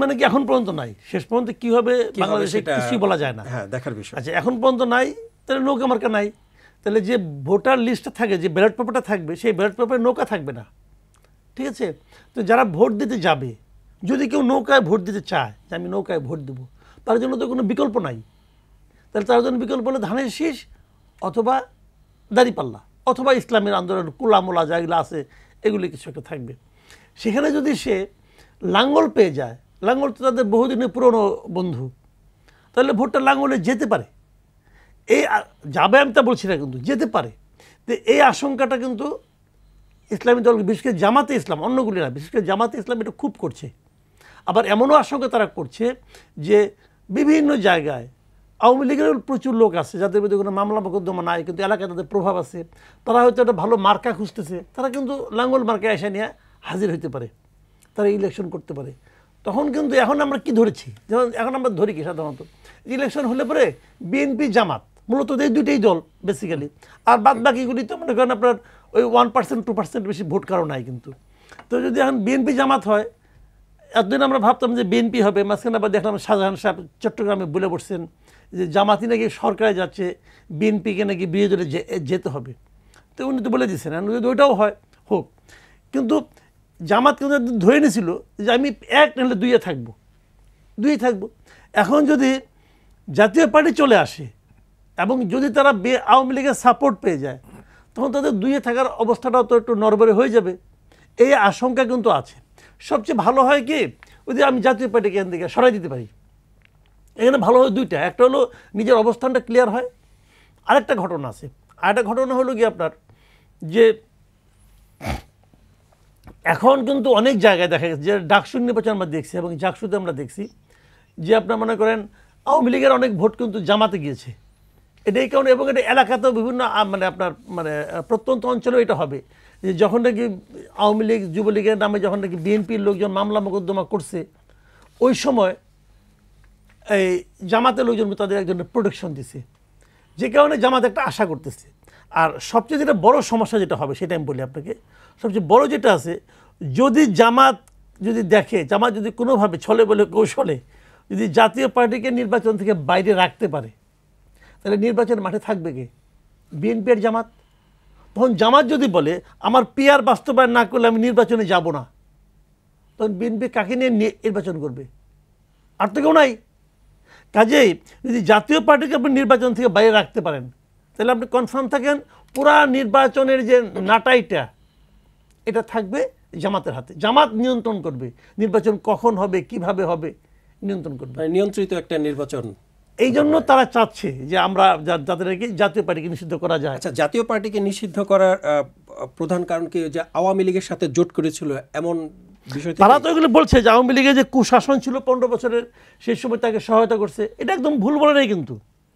মানে কি এখন পর্যন্ত নাই, শেষ পর্যন্ত কি হবে বাংলাদেশে কিছুই বলা যায় না, দেখার বিষয়। আচ্ছা, এখন পর্যন্ত নাই, তাহলে নৌকা মার্কা নাই, তাহলে যে ভোটার লিস্টটা থাকে, যে ব্যালট পেপারটা থাকবে, সেই ব্যালট পেপারে নৌকা থাকবে না, ঠিক আছে? তো যারা ভোট দিতে যাবে, যদি কেউ নৌকায় ভোট দিতে চায় যে আমি নৌকায় ভোট দেব, তার জন্য তো কোনো বিকল্প নাই। তাহলে তার জন্য বিকল্প হলো ধানের শীষ অথবা দাঁড়িপাল্লা অথবা ইসলামের আন্দোলন, কুলামোলা যেগুলো আছে এগুলি কিছু একটা থাকবে। সেখানে যদি সে লাঙ্গল পেয়ে যায়, লাঙ্গল তো তাদের বহুদিনের পুরনো বন্ধু, তাহলে ভোটটা লাঙ্গলে যেতে পারে। এই যাবে আমি তা বলছি না, কিন্তু যেতে পারে। তো এই আশঙ্কাটা কিন্তু ইসলামী দল, বিশেষ করে জামাতে ইসলাম, অন্যগুলি না, বিশেষ করে জামাতে ইসলাম এটা খুব করছে। আবার এমনও আশঙ্কা তারা করছে যে বিভিন্ন জায়গায় আওয়ামী লীগের প্রচুর লোক আছে যাদের মধ্যে কোনো মামলা মোকদ্দমা নাই, কিন্তু এলাকায় তাদের প্রভাব আছে, তারা হয়তো একটা ভালো মার্কা খুঁজতেছে, তারা কিন্তু লাঙ্গল মার্কা এসে নিয়ে হাজির হইতে পারে, তারা ইলেকশন করতে পারে। তখন কিন্তু এখন আমরা কি ধরেছি, যেমন এখন আমরা ধরি কি সাধারণত ইলেকশন হলে পরে বিএনপি জামাত মূলত এই দুইটাই দল বেসিক্যালি, আর বাদ বাকিগুলি তো মনে করেন আপনার ওই 1% 2% বেশি ভোট কারো নাই। কিন্তু তো যদি এখন বিএনপি জামাত হয়, এতদিন আমরা ভাবতাম যে বিএনপি হবে, মাঝখানে আবার দেখলাম শাহজাহান সাহেব চট্টগ্রামে বলে বসছেন যে জামাতি নাকি সরকারে যাচ্ছে, বিএনপিকে নাকি বিরোধী দলে যেতে হবে। তো উনি তো বলে দিচ্ছেন যদি ওইটাও হয় হোক, কিন্তু জামাত কিন্তু ধরে নিয়েছিল যে আমি এক নাহলে দুইয়ে থাকবো। এখন যদি জাতীয় পার্টি চলে আসে এবং যদি তারা আওয়ামী লীগের সাপোর্ট পেয়ে যায়, তখন তাদের দুইয়ে থাকার অবস্থাটাও তো একটু নড়বড়ে হয়ে যাবে, এই আশঙ্কা কিন্তু আছে। সবচেয়ে ভালো হয় কি, ওই যে আমি জাতীয় পার্টিকে এখান থেকে সরাই দিতে পারি, এখানে ভালো হয় দুইটা, একটা হলো নিজের অবস্থানটা ক্লিয়ার হয়, আরেকটা ঘটনা আছে, আর একটা ঘটনা হলো কি আপনার যে এখন কিন্তু অনেক জায়গায় দেখা গেছে যে ডাকসু নির্বাচন আমরা দেখছি এবং জাকসুতে আমরা দেখছি যে আপনার মনে করেন আওয়ামী লীগের অনেক ভোট কিন্তু জামাতে গিয়েছে। এটাই কারণে এবং এটা এলাকাতেও বিভিন্ন মানে আপনার মানে প্রত্যন্ত অঞ্চলেও এটা হবে যে যখন নাকি আওয়ামী লীগ যুবলীগের নামে যখন নাকি বিএনপির লোকজন মামলা মোকদ্দমা করছে ওই সময় এই জামাতের লোকজন তাদের একজনের প্রোটেকশন দিছে, যে কারণে জামাত একটা আশা করতেছে। আর সবচেয়ে যেটা বড় সমস্যা যেটা হবে সেটা আমি বলি আপনাকে, সবচেয়ে বড় যেটা আছে, যদি জামাত যদি দেখে, জামাত যদি কোনোভাবে ছলে বলে কৌশলে যদি জাতীয় পার্টিকে নির্বাচন থেকে বাইরে রাখতে পারে, তাহলে নির্বাচনের মাঠে থাকবে কে? বিএনপি আর জামাত। তখন জামাত যদি বলে আমার পিআর বাস্তবায়ন না করলে আমি নির্বাচনে যাব না, তখন বিএনপি কাকে নিয়ে নির্বাচন করবে? আর তো কেউ নাই। কাজেই যদি জাতীয় পার্টিকে আপনি নির্বাচন থেকে বাইরে রাখতে পারেন, তাহলে আপনি কনফার্ম থাকেন পুরা নির্বাচনের যে নাটাইটা এটা থাকবে জামাতের হাতে। জামাত নিয়ন্ত্রণ করবে নির্বাচন কখন হবে, কিভাবে হবে, নিয়ন্ত্রণ করবে। নিয়ন্ত্রিত একটা নির্বাচন। এই জন্য তারা চাচ্ছে যে আমরা যাদেরকে জাতীয় পার্টিকে নিষিদ্ধ করা যায়। আচ্ছা, জাতীয় পার্টিকে নিষিদ্ধ করার প্রধান কারণ কি? যে আওয়ামী লীগের সাথে জোট করেছিল এমন বিষয়। তারা তো এগুলো বলছে যে আওয়ামী লীগের যে কুশাসন ছিল 15 বছরের, সেই সময় তাকে সহায়তা করছে। এটা একদম ভুল বলে নাই, কিন্তু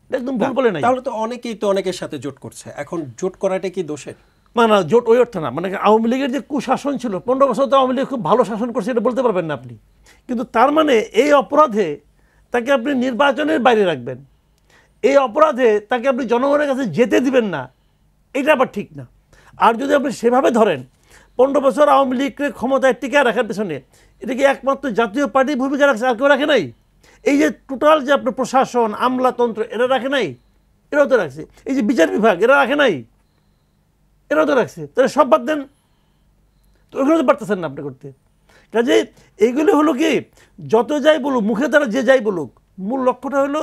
এটা একদম ভুল বলে নাই। তাহলে তো অনেকেই তো অনেকের সাথে জোট করছে, এখন জোট করাটা কি দোষের? মানে না, জোট ওই অর্থে না, মানে আওয়ামী লীগের যে কুশাসন ছিল 15 বছর তো আওয়ামী লীগ খুব ভালো শাসন করছে এটা বলতে পারবেন না আপনি, কিন্তু তার মানে এই অপরাধে তাকে আপনি নির্বাচনের বাইরে রাখবেন, এই অপরাধে তাকে আপনি জনগণের কাছে যেতে দিবেন না, এটা আবার ঠিক না। আর যদি আপনি সেভাবে ধরেন 15 বছর আওয়ামী লীগকে ক্ষমতায় টিকে রাখার পেছনে এটা কি একমাত্র জাতীয় পার্টির ভূমিকা রাখছে, আর কেউ রাখে নাই? এই যে টোটাল যে আপনার প্রশাসন আমলাতন্ত্র এরা রাখে নাই? এরাও তো রাখছে। এই যে বিচার বিভাগ এরা রাখে নাই? এরাও তো রাখছে। তাহলে সব বাদ দেন, তো ওইগুলো তো পারতেছেন না আপনি করতে। কাজে এইগুলো হলো কি, যত যাই বলুক, মুখে তারা যে যাই বলুক, মূল লক্ষ্যটা হলো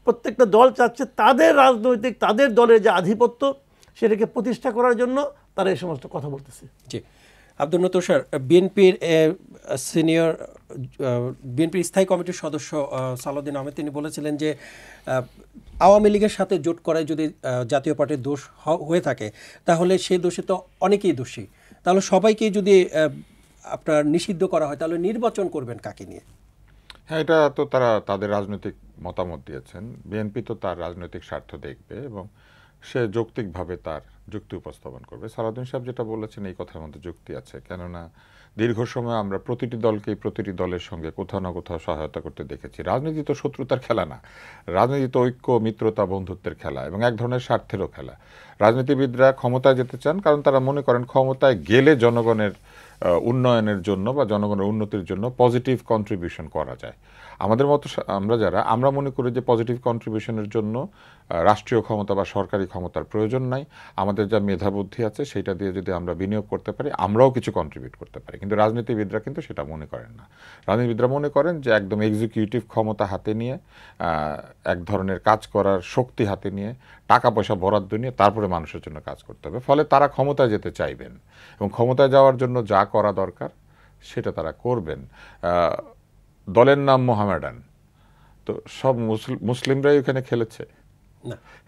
প্রত্যেকটা দল চাচ্ছে তাদের রাজনৈতিক, তাদের দলের যে আধিপত্য সেটাকে প্রতিষ্ঠা করার জন্য তারা এই সমস্ত কথা বলতেছে। জি, আব্দুল নূর তুষার, বিএনপির সিনিয়র বিএনপির স্থায়ী কমিটির সদস্য সালাউদ্দিন আহমেদ তিনি বলেছিলেন যে আওয়ামী লীগের সাথে জোট করায় যদি জাতীয় পার্টির দোষ হয়ে থাকে তাহলে সেই দোষে তো অনেকেই দোষী। তাহলে সবাইকে যদি আপনার নিষিদ্ধ করা হয় তাহলে নির্বাচন করবেন কাকে নিয়ে? হ্যাঁ, এটা তো তারা তাদের রাজনৈতিক মতামত দিয়েছেন। বিএনপি তো তার রাজনৈতিক স্বার্থ দেখবে এবং সে যৌক্তিকভাবে তার যুক্তি উপস্থাপন করবে। সালাউদ্দিন সাহেব যেটা বলেছেন এই কথার মধ্যে যুক্তি আছে, কেননা দীর্ঘ সময় আমরা প্রতিটি দলকেই প্রতিটি দলের সঙ্গে কোথাও না কোথাও সহায়তা করতে দেখেছি। রাজনীতি তো শত্রুতার খেলা না, রাজনীতি তো ঐক্য, মিত্রতা, বন্ধুত্বের খেলা এবং এক ধরনের স্বার্থেরও খেলা। রাজনীতিবিদরা ক্ষমতায় যেতে চান কারণ তারা মনে করেন ক্ষমতায় গেলে জনগণের উন্নয়নের জন্য বা জনগণের উন্নতির জন্য পজিটিভ কন্ট্রিবিউশন করা যায়। আমাদের মতো আমরা মনে করি যে পজিটিভ কন্ট্রিবিউশনের জন্য রাষ্ট্রীয় ক্ষমতা বা সরকারি ক্ষমতার প্রয়োজন নাই। আমাদের যা মেধাবুদ্ধি আছে সেটা দিয়ে যদি আমরা বিনিয়োগ করতে পারি আমরাও কিছু কন্ট্রিবিউট করতে পারি। কিন্তু রাজনীতিবিদরা কিন্তু সেটা মনে করেন না। রাজনীতিবিদরা মনে করেন যে একদম এক্সিকিউটিভ ক্ষমতা হাতে নিয়ে, এক ধরনের কাজ করার শক্তি হাতে নিয়ে, টাকা পয়সা বরাদ্দ নিয়ে তারপরে মানুষের জন্য কাজ করতে হবে। ফলে তারা ক্ষমতায় যেতে চাইবেন এবং ক্ষমতায় যাওয়ার জন্য যা করা দরকার সেটা তারা করবেন। দলের নাম মোহামেডান, তো সব মুসলিমরাই ওখানে খেলেছে।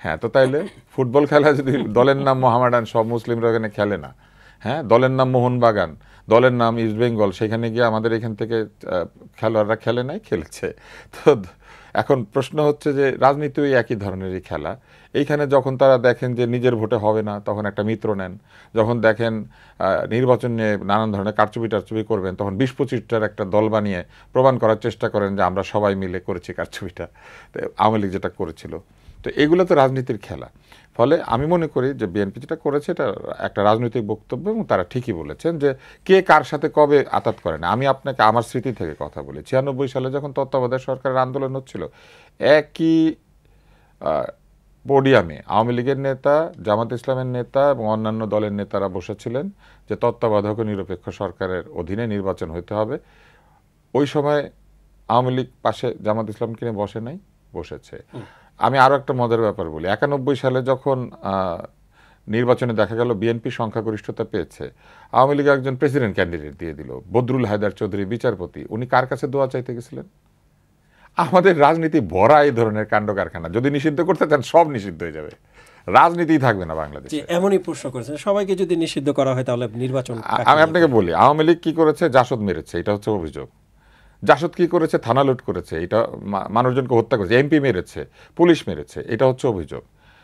হ্যাঁ, তো তাইলে ফুটবল খেলা যদি দলের নাম মোহামেডান, সব মুসলিমরা ওখানে খেলে না? হ্যাঁ, দলের নাম মোহনবাগান, দলের নাম ইস্ট বেঙ্গল, সেখানে গিয়ে আমাদের এখান থেকে খেলোয়াড়রা খেলে নাই? খেলেছে। তো এখন প্রশ্ন হচ্ছে যে রাজনীতি ওই একই ধরনেরই খেলা। এইখানে যখন তারা দেখেন যে নিজের ভোটে হবে না তখন একটা মিত্র নেন, যখন দেখেন নির্বাচন নিয়ে নানান ধরনের কারচুপি করবেন তখন 20-25টার একটা দল বানিয়ে প্রমাণ করার চেষ্টা করেন যে আমরা সবাই মিলে করেছি কারচুপিটা, আওয়ামী লীগ যেটা করেছিল। তো এগুলো তো রাজনীতির খেলা। ফলে আমি মনে করি যে বিএনপি যেটা করেছে এটা একটা রাজনৈতিক বক্তব্য এবং তারা ঠিকই বলেছেন যে কে কার সাথে কবে আতাত করে না। আমি আপনাকে আমার স্মৃতি থেকে কথা বলি, 96 সালে যখন তত্ত্বাবধায়ক সরকারের আন্দোলন হচ্ছিল, একই পোডিয়ামে আওয়ামী লীগের নেতা, জামাত ইসলামের নেতা এবং অন্যান্য দলের নেতারা বসেছিলেন যে তত্ত্বাবধায়ক নিরপেক্ষ সরকারের অধীনে নির্বাচন হতে হবে। ওই সময় আওয়ামী লীগ পাশে জামাত ইসলামকে নিয়ে বসে নাই, বসেছে। আমি আরও একটা মজার ব্যাপার বলি, 91 সালে যখন নির্বাচনে দেখা গেল বিএনপি সংখ্যাগরিষ্ঠতা পেয়েছে, আওয়ামী লীগ একজন প্রেসিডেন্ট ক্যান্ডিডেট দিয়ে দিল, বদরুল হায়দার চৌধুরী বিচারপতি। উনি কার কাছে দোয়া চাইতে গেছিলেন? আমাদের রাজনীতি ভরা এই ধরনের কাণ্ড কারখানা। যদি নিষিদ্ধ করতে চান সব নিষিদ্ধ হয়ে যাবে। রাজনীতিই থাকবে না বাংলাদেশে। যে এমনই প্রশ্ন করেছেন, সবাইকে যদি নিষিদ্ধ করা হয় তাহলে নির্বাচন আমি আপনাকে বলি, আওয়ামী লীগ কি করেছে? জাসদ মেরেছে, এটা হচ্ছে অভিযোগ। জাসদ কি করেছে? থানা লুট করেছে, এটা মানুষজনকে হত্যা করেছে। এমপি মেরেছে, পুলিশ মেরেছে, এটা হচ্ছে অভিযোগ।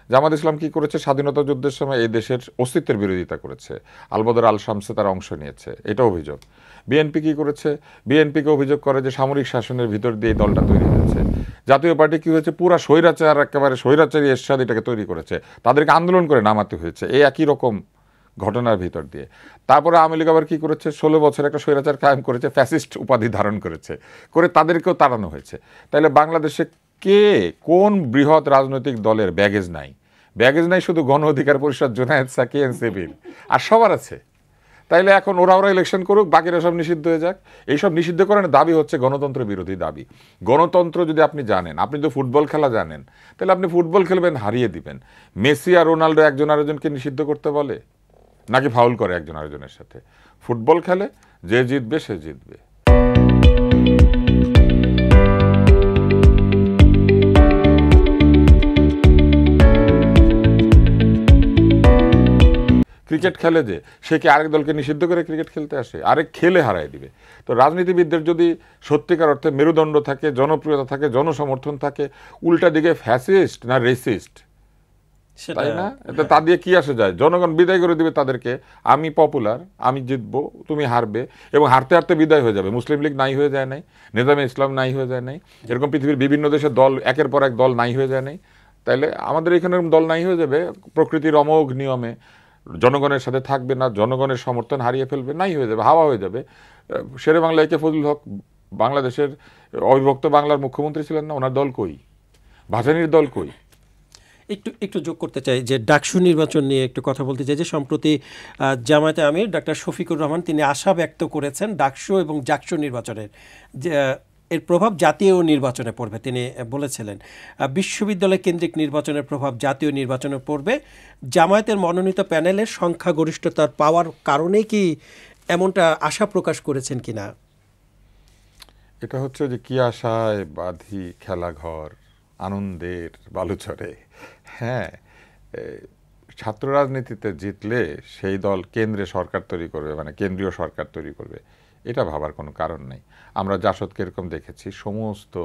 জামাত ইসলাম কি করেছে? স্বাধীনতা যুদ্ধের সময় এই দেশের অস্তিত্বের বিরোধিতা করেছে, আলবদর আল শামসে তারা অংশ নিয়েছে, এটা অভিযোগ। বিএনপি কি করেছে? বিএনপিকে অভিযোগ করে যে সামরিক শাসনের ভিতর দিয়ে এই দলটা তৈরি হয়েছে। জাতীয় পার্টি কি হয়েছে? পুরা স্বৈরাচার, একেবারে স্বৈরাচারী এরশাদ এটাকে তৈরি করেছে, তাদেরকে আন্দোলন করে নামাতে হয়েছে এই একই রকম ঘটনার ভিতর দিয়ে। তারপরে আওয়ামী লীগ আবার কি করেছে? 16 বছর একটা স্বৈরাচার কায়েম করেছে, ফ্যাসিস্ট উপাধি ধারণ করেছে, করে তাদেরকেও তাড়ানো হয়েছে। তাইলে বাংলাদেশে কোন বৃহৎ রাজনৈতিক দলের ব্যাগেজ নাই? ব্যাগেজ নাই শুধু গণ অধিকার পরিষদ, জুনায়েদ সাকি, এনসিপির, আর সবার আছে। তাইলে এখন ওরা ইলেকশন করুক, বাকিরা সব নিষিদ্ধ হয়ে যাক। এইসব নিষিদ্ধ করার দাবি হচ্ছে গণতন্ত্র বিরোধী দাবি। গণতন্ত্র যদি আপনি জানেন, আপনি যদি ফুটবল খেলা জানেন, তাহলে আপনি ফুটবল খেলবেন, হারিয়ে দিবেন। মেসি আর রোনাল্ডো একজন আরেকজনকে নিষিদ্ধ করতে বলে নাকি ফাউল করে একজন আরেকজনের সাথে? ফুটবল খেলে, যে জিতবে সে জিতবে। ক্রিকেট খেলে যে, সে কি আরেক দলকে নিষিদ্ধ করে ক্রিকেট খেলতে আসে? আরেক খেলে হারায় দিবে। তো রাজনীতিবিদদের যদি সত্যিকার অর্থে মেরুদণ্ড থাকে, জনপ্রিয়তা থাকে, জনসমর্থন থাকে, উল্টা দিকে ফ্যাসিস্ট না রেসিস্ট, তাই না? তা দিয়ে কি আসে যায়? জনগণ বিদায় করে দিবে তাদেরকে, আমি পপুলার, আমি জিতবো, তুমি হারবে, এবং হারতে হারতে বিদায় হয়ে যাবে। মুসলিম লীগ নাই হয়ে যায় নাই, নিজামে ইসলাম নাই হয়ে যায় নাই, এরকম পৃথিবীর বিভিন্ন দেশের দল একের পর এক দল নাই হয়ে যায় নাই। তাইলে আমাদের এখানে দল নাই হয়ে যাবে, প্রকৃতির অমোঘ নিয়মে জনগণের সাথে থাকবে না, জনগণের সমর্থন হারিয়ে ফেলবে, নাই হয়ে যাবে, হাওয়া হয়ে যাবে। শেরে বাংলা একে ফজলুল হক বাংলাদেশের অবিভক্ত বাংলার মুখ্যমন্ত্রী ছিলেন না? ওনার দল কই? ভাসানীর দল কই? একটু যোগ করতে চাই যে ডাকসু নির্বাচন নিয়ে একটু কথা বলতে চাই। যে সম্প্রতি জামায়াতে আমির ডক্টর শফিকুর রহমান তিনি আশা ব্যক্ত করেছেন ডাকসু এবং জাকসু নির্বাচনের এর প্রভাব জাতীয় নির্বাচনে পড়বে। তিনি বলেছিলেন বিশ্ববিদ্যালয় কেন্দ্রিক নির্বাচনের প্রভাব জাতীয় নির্বাচনে পড়বে। জামায়াতের মনোনীত প্যানেলের সংখ্যাগরিষ্ঠতার পাওয়ার কারণে কি এমনটা আশা প্রকাশ করেছেন কিনা? এটা হচ্ছে যে কি আশায় বাঁধি খেলাঘর আনন্দের বালুচরে। হ্যাঁ, ছাত্র রাজনীতিতে জিতলে সেই দল কেন্দ্রে সরকার তৈরি করবে, মানে কেন্দ্রীয় সরকার তৈরি করবে, এটা ভাবার কোনো কারণ নেই। আমরা জাসদকে এরকম দেখেছি, সমস্ত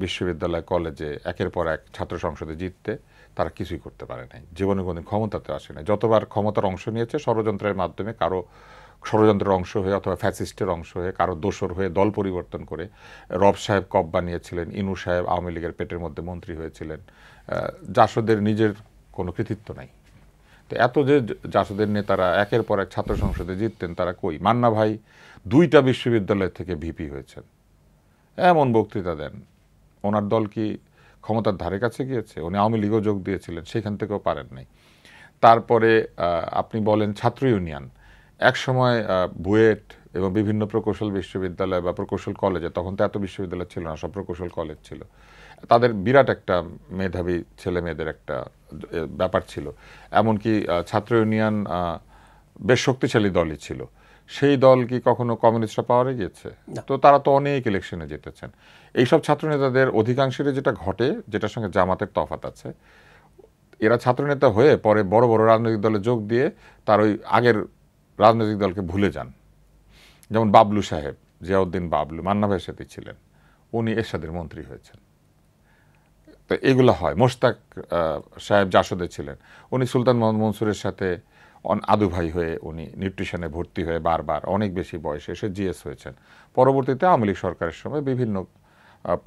বিশ্ববিদ্যালয় কলেজে একের পর এক ছাত্র সংসদে জিততে তারা কিছুই করতে পারে নাই, জীবনে কোনোদিন ক্ষমতাতে আসে নাই। যতবার ক্ষমতার অংশ নিয়েছে ষড়যন্ত্রের মাধ্যমে, কারো ষড়যন্ত্রের অংশ হয়ে অথবা ফ্যাসিস্টের অংশ হয়ে, কারো দোসর হয়ে দল পরিবর্তন করে। রব সাহেব কব বানিয়েছিলেন, ইনু সাহেব আওয়ামী লীগের পেটের মধ্যে মন্ত্রী হয়েছিলেন। জাসদের নিজের কোনো কৃতিত্ব নাই। তো এত যে জাসদের নেতারা একের পর এক ছাত্র সংসদে জিততেন, তারা কই? মান্না ভাই 2টা বিশ্ববিদ্যালয় থেকে ভিপি হয়েছেন, এমন বক্তৃতা দেন। ওনার দল কি ক্ষমতার ধারে কাছে গিয়েছে? উনি আওয়ামী লীগও যোগ দিয়েছিলেন, সেখান থেকেও পারেন নাই। তারপরে আপনি বলেন ছাত্র ইউনিয়ন, এক সময় বুয়েট এবং বিভিন্ন প্রকৌশল বিশ্ববিদ্যালয় বা প্রকৌশল কলেজে, তখন তো এত বিশ্ববিদ্যালয় ছিল না, সব প্রকৌশল কলেজ ছিল, তাদের বিরাট একটা মেধাবী ছেলে মেয়েদের একটা ব্যাপার ছিল। এমনকি ছাত্র ইউনিয়ন বেশ শক্তিশালী দলই ছিল। সেই দল কি কখনো কমিউনিস্টরা পাওয়ারে গিয়েছে? তো তারা তো অনেক ইলেকশনে জিতেছেন। এইসব ছাত্রনেতাদের অধিকাংশেরই যেটা ঘটে, যেটার সঙ্গে জামাতের তফাৎ আছে, এরা ছাত্রনেতা হয়ে পরে বড় বড় রাজনৈতিক দলে যোগ দিয়ে তার ওই আগের রাজনৈতিক দলকে ভুলে যান। যেমন বাবলু সাহেব, জিয়াউদ্দিন বাবলু, মান্না ভাইয়ের সাথে ছিলেন, উনি এরশাদের মন্ত্রী হয়েছেন। তো এগুলো হয়। মোশতাক সাহেব জাসদে ছিলেন, উনি সুলতান মোহাম্মদ মনসুরের সাথে আদু ভাই হয়ে উনি নিউট্রিশনে ভর্তি হয়ে বারবার অনেক বেশি বয়সে এসে জিএস হয়েছেন। পরবর্তীতে আওয়ামী লীগ সরকারের সময় বিভিন্ন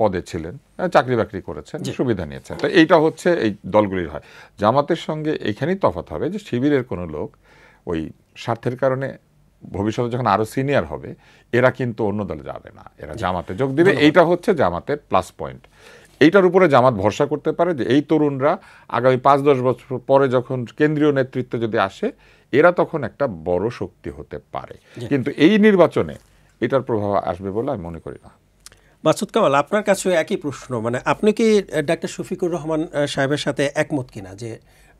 পদে ছিলেন, চাকরি বাকরি করেছেন, সুবিধা নিয়েছেন। তো এইটা হচ্ছে এই দলগুলির হয়। জামাতের সঙ্গে এইখানেই তফাৎ হবে যে শিবিরের কোনো লোক ওই স্বার্থের কারণে ভবিষ্যতে যখন আরো সিনিয়র হবে, এরা কিন্তু অন্য দলে যাবে না, এরা জামাতে যোগ দিবে। এইটা হচ্ছে জামাতের প্লাস পয়েন্ট। এইটার উপরে জামাত ভরসা করতে পারে যে এই তরুণরা আগামী 5-10 বছর পরে যখন কেন্দ্রীয় নেতৃত্ব যদি আসে, এরা তখন একটা বড় শক্তি হতে পারে। কিন্তু এই নির্বাচনে এটার প্রভাব আসবে বলে আমি মনে করি না। মাসুদ কামাল, আপনার কাছে একই প্রশ্ন, মানে আপনি কি ডাক্তার শফিকুর রহমান সাহেবের সাথে একমত কিনা যে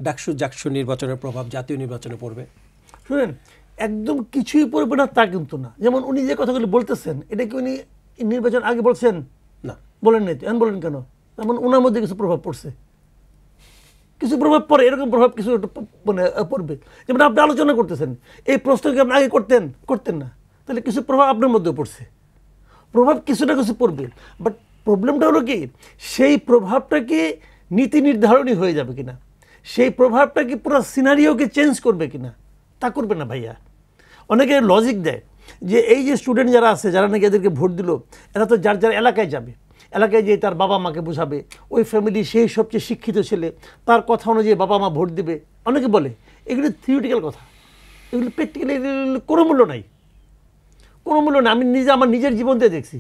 ডাকসু জাকসু নির্বাচনের প্রভাব জাতীয় নির্বাচনে পড়বে? শুনেন, একদম কিছুই পড়বে না তা কিন্তু না। যেমন উনি যে কথাগুলি বলতেছেন, এটা কি উনি নির্বাচন আগে বলছেন? না, বলেন নাই। এখন বলেন কেন? তেমন ওনার মধ্যে কিছু প্রভাব পড়ছে। কিছু প্রভাব পড়ে, এরকম প্রভাব কিছু মানে পড়বে। যেমন আপনি আলোচনা করতেছেন, এই প্রশ্ন কি আপনি আগে করতেন না, তাহলে কিছু প্রভাব আপনার মধ্যে পড়ছে, প্রভাব কিছু না কিছু পড়বে। বাট প্রবলেমটা হলো কি, সেই প্রভাবটা কি নীতি নির্ধারণী হয়ে যাবে কিনা, সেই প্রভাবটা কি পুরো সিনারিওকে চেঞ্জ করবে কিনা, তা করবে না ভাইয়া। অনেকে লজিক দেয় যে এই যে স্টুডেন্ট যারা আছে, যারা নাকি এদেরকে ভোট দিল, এরা তো যার যার এলাকায় যাবে, এলাকায় যেয়ে তার বাবা মাকে বোঝাবে, ওই ফ্যামিলি সেই সবচেয়ে শিক্ষিত ছেলে, তার কথা অনুযায়ী বাবা মা ভোট দিবে। অনেকে বলে এগুলো থিওরিটিক্যাল কথা, এগুলো প্র্যাকটিক্যালি কোনো মূল্য নাই, কোনো মূল্য নেই। আমি নিজে আমার নিজের জীবন দিয়ে দেখছি।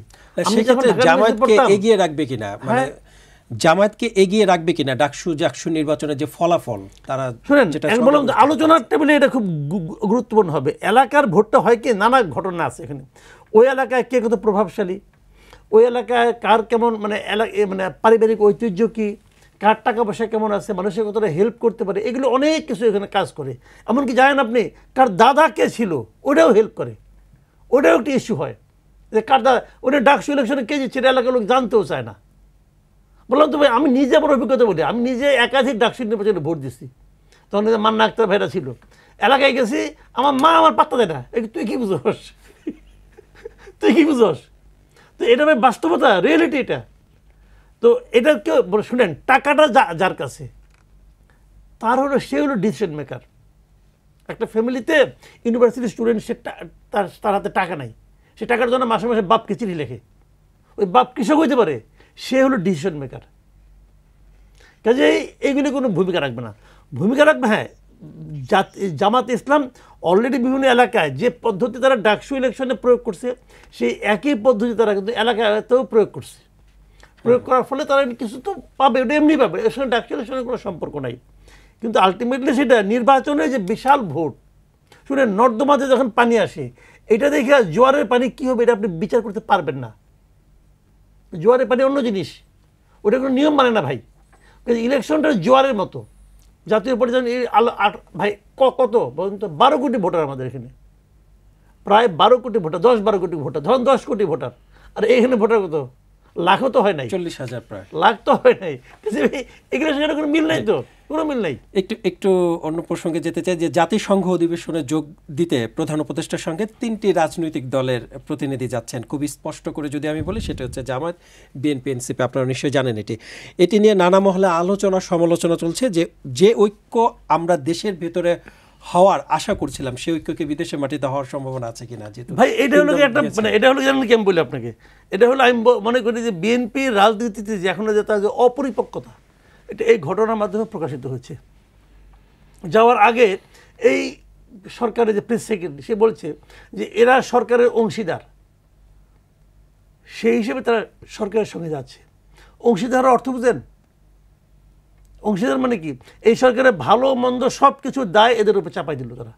সেক্ষেত্রে জামায়াতকে এগিয়ে রাখবে কিনা, মানে জামায়াতকে এগিয়ে রাখবে কিনা ডাকসু নির্বাচনের যে ফলাফল, তারা শুনেন বললাম আলোচনার টেবিলে এটা খুব গুরুত্বপূর্ণ হবে। এলাকার ভোটটা হয় কি, নানা ঘটনা আছে এখানে। ওই এলাকায় কে কত প্রভাবশালী, ওই এলাকায় কার কেমন মানে মানে পারিবারিক ঐতিহ্য কি, কার টাকা পয়সা কেমন আছে, মানুষের কতটা হেল্প করতে পারে, এগুলো অনেক কিছু এখানে কাজ করে। এমনকি জানেন আপনি কার দাদা কে ছিল, ওটাও হেল্প করে, ওটাও একটা ইস্যু হয় যে কার দাদা, ওটা ডাকসু ইলেকশনে কে জিতছে এলাকার লোক জানতেও চায় না। বললাম তো ভাই, আমি নিজে আমার অভিজ্ঞতা বলি, আমি নিজে একাধিক ডাকসু নির্বাচনে ভোট দিচ্ছি, তখন মান্না আক্তার ভাইরা ছিল, এলাকায় গেছি, আমার মা আমার পাত্তা দেয় না, তুই কি বুঝোস, তুই কি বুঝোস। তো এটা ভাই বাস্তবতা, রিয়েলিটি এটা। তো এটা কেউ শুনেন, টাকাটা যার কাছে, তার হলো সে হলো ডিসিশন মেকার। একটা ফ্যামিলিতে ইউনিভার্সিটি স্টুডেন্ট, সে তার হাতে টাকা নাই, সে টাকার জন্য মাসে মাসে বাপকে চিঠি লেখে, ওই বাপ কৃষক হইতে পারে, সে হলো ডিসিশন মেকার। কাজে এইগুলি কোনো ভূমিকা রাখবে না, ভূমিকা রাখবে হ্যাঁ জামাত ইসলাম অলরেডি বিভিন্ন এলাকায় যে পদ্ধতি তারা ডাকসু ইলেকশনে প্রয়োগ করছে, সেই একই পদ্ধতি তারা কিন্তু এলাকাতেও প্রয়োগ করছে। প্রয়োগ করার ফলে তারা কিছু তো পাবে, ওটা এমনি পাবে, এর সঙ্গে ডাকসু ইলেকশনের কোনো সম্পর্ক নাই। কিন্তু আলটিমেটলি সেটা নির্বাচনে যে বিশাল ভোট, শুনে নর্দমাতে যখন পানি আসে, এটা দেখে জোয়ারের পানি কী হবে এটা আপনি বিচার করতে পারবেন না। জোয়ারের পানি অন্য জিনিস, ওটা কোনো নিয়ম মানে না ভাই। ইলেকশনটা জোয়ারের মতো, জাতীয় পর্যায়ে ভাই কত বলুন তো, 12 কোটি ভোটার আমাদের এখানে, প্রায় 12 কোটি ভোটার, 10-12 কোটি ভোটার, ধরুন 10 কোটি ভোটার, আর এখানে ভোটার কত লাখও তো হয় নাই, 40,000 প্রায়, লাখ তো হয় নাই। এগুলোর সঙ্গে কোনো মিল নাই, তো কোনো মিল নাই। একটু অন্য প্রসঙ্গে যেতে চাই যে জাতিসংঘ অধিবেশনে যোগ দিতে প্রধান উপদেষ্টার সঙ্গে 3টি রাজনৈতিক দলের প্রতিনিধি যাচ্ছেন। খুবই স্পষ্ট করে যদি আমি বলি, সেটা হচ্ছে জামায়াত, বিএনপি, এনসিপি। আপনারা নিশ্চয়ই জানেন এটি নিয়ে নানা মহলে আলোচনা সমালোচনা চলছে যে ঐক্য আমরা দেশের ভেতরে হওয়ার আশা করছিলাম, সেই ঐক্যকে বিদেশের মাটিতে হওয়ার সম্ভাবনা আছে কিনা। যেহেতু ভাই এটা হলো একটা মানে এটা হলো জানেন কি আমি বলি আপনাকে, এটা হলো আমি মনে করি যে বিএনপির রাজনীতিতে যে এখনো যে তার যে অপরিপক্কতা, এটা এই ঘটনার মাধ্যমে প্রকাশিত হচ্ছে। যাওয়ার আগে এই সরকারের যে প্রেস সেক্রেটারি, সে বলছে যে এরা সরকারের অংশীদার, সেই হিসেবে তারা সরকারের সঙ্গে যাচ্ছে। অংশীদার অর্থ বুঝেন? অংশীদার মানে কি, এই সরকারের ভালো মন্দ সব কিছুর দায় এদের উপর চাপাই দিল তারা।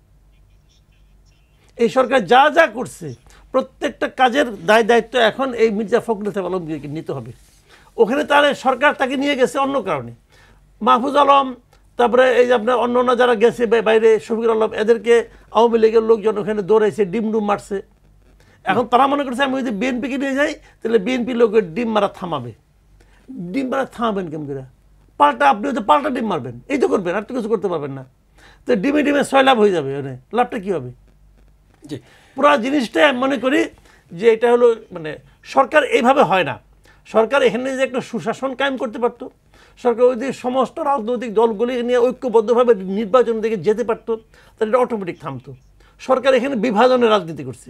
এই সরকার যা যা করছে প্রত্যেকটা কাজের দায় দায়িত্ব এখন এই মির্জা ফখরুল ইসলাম আলমগীরকে নিতে হবে। ওখানে তাহলে সরকার তাকে নিয়ে গেছে অন্য কারণে, মাহফুজ আলম, তারপরে এই যে আপনার অন্য অন্য যারা গেছে বাইরে, শফিকুর আলম, এদেরকে আওয়ামী লীগের লোকজন ওখানে দৌড়াইছে, ডিম মারছে। এখন তারা মনে করছে আমি যদি বিএনপিকে নিয়ে যাই তাহলে বিএনপি লোকের ডিম মারা থামাবে। ডিম মারা থামাবেন কেমন করে? পাল্টা আপনি হয়তো পাল্টা ডিম মারবেন, এই তো করবেন, আর তো কিছু করতে পারবেন না। তো ডিমে 6 লাভ হয়ে যাবে, মানে লাভটা কী হবে? জি, পুরো জিনিসটা মনে করি যে এটা হলো মানে সরকার এইভাবে হয় না। সরকার এখানে যে একটা সুশাসন কায়েম করতে পারতো, সরকার ওই দিকে সমস্ত রাজনৈতিক দলগুলি নিয়ে ঐক্যবদ্ধভাবে নির্বাচন দিকে যেতে পারতো, তাহলে এটা অটোমেটিক থামতো। সরকার এখানে বিভাজনের রাজনীতি করছে,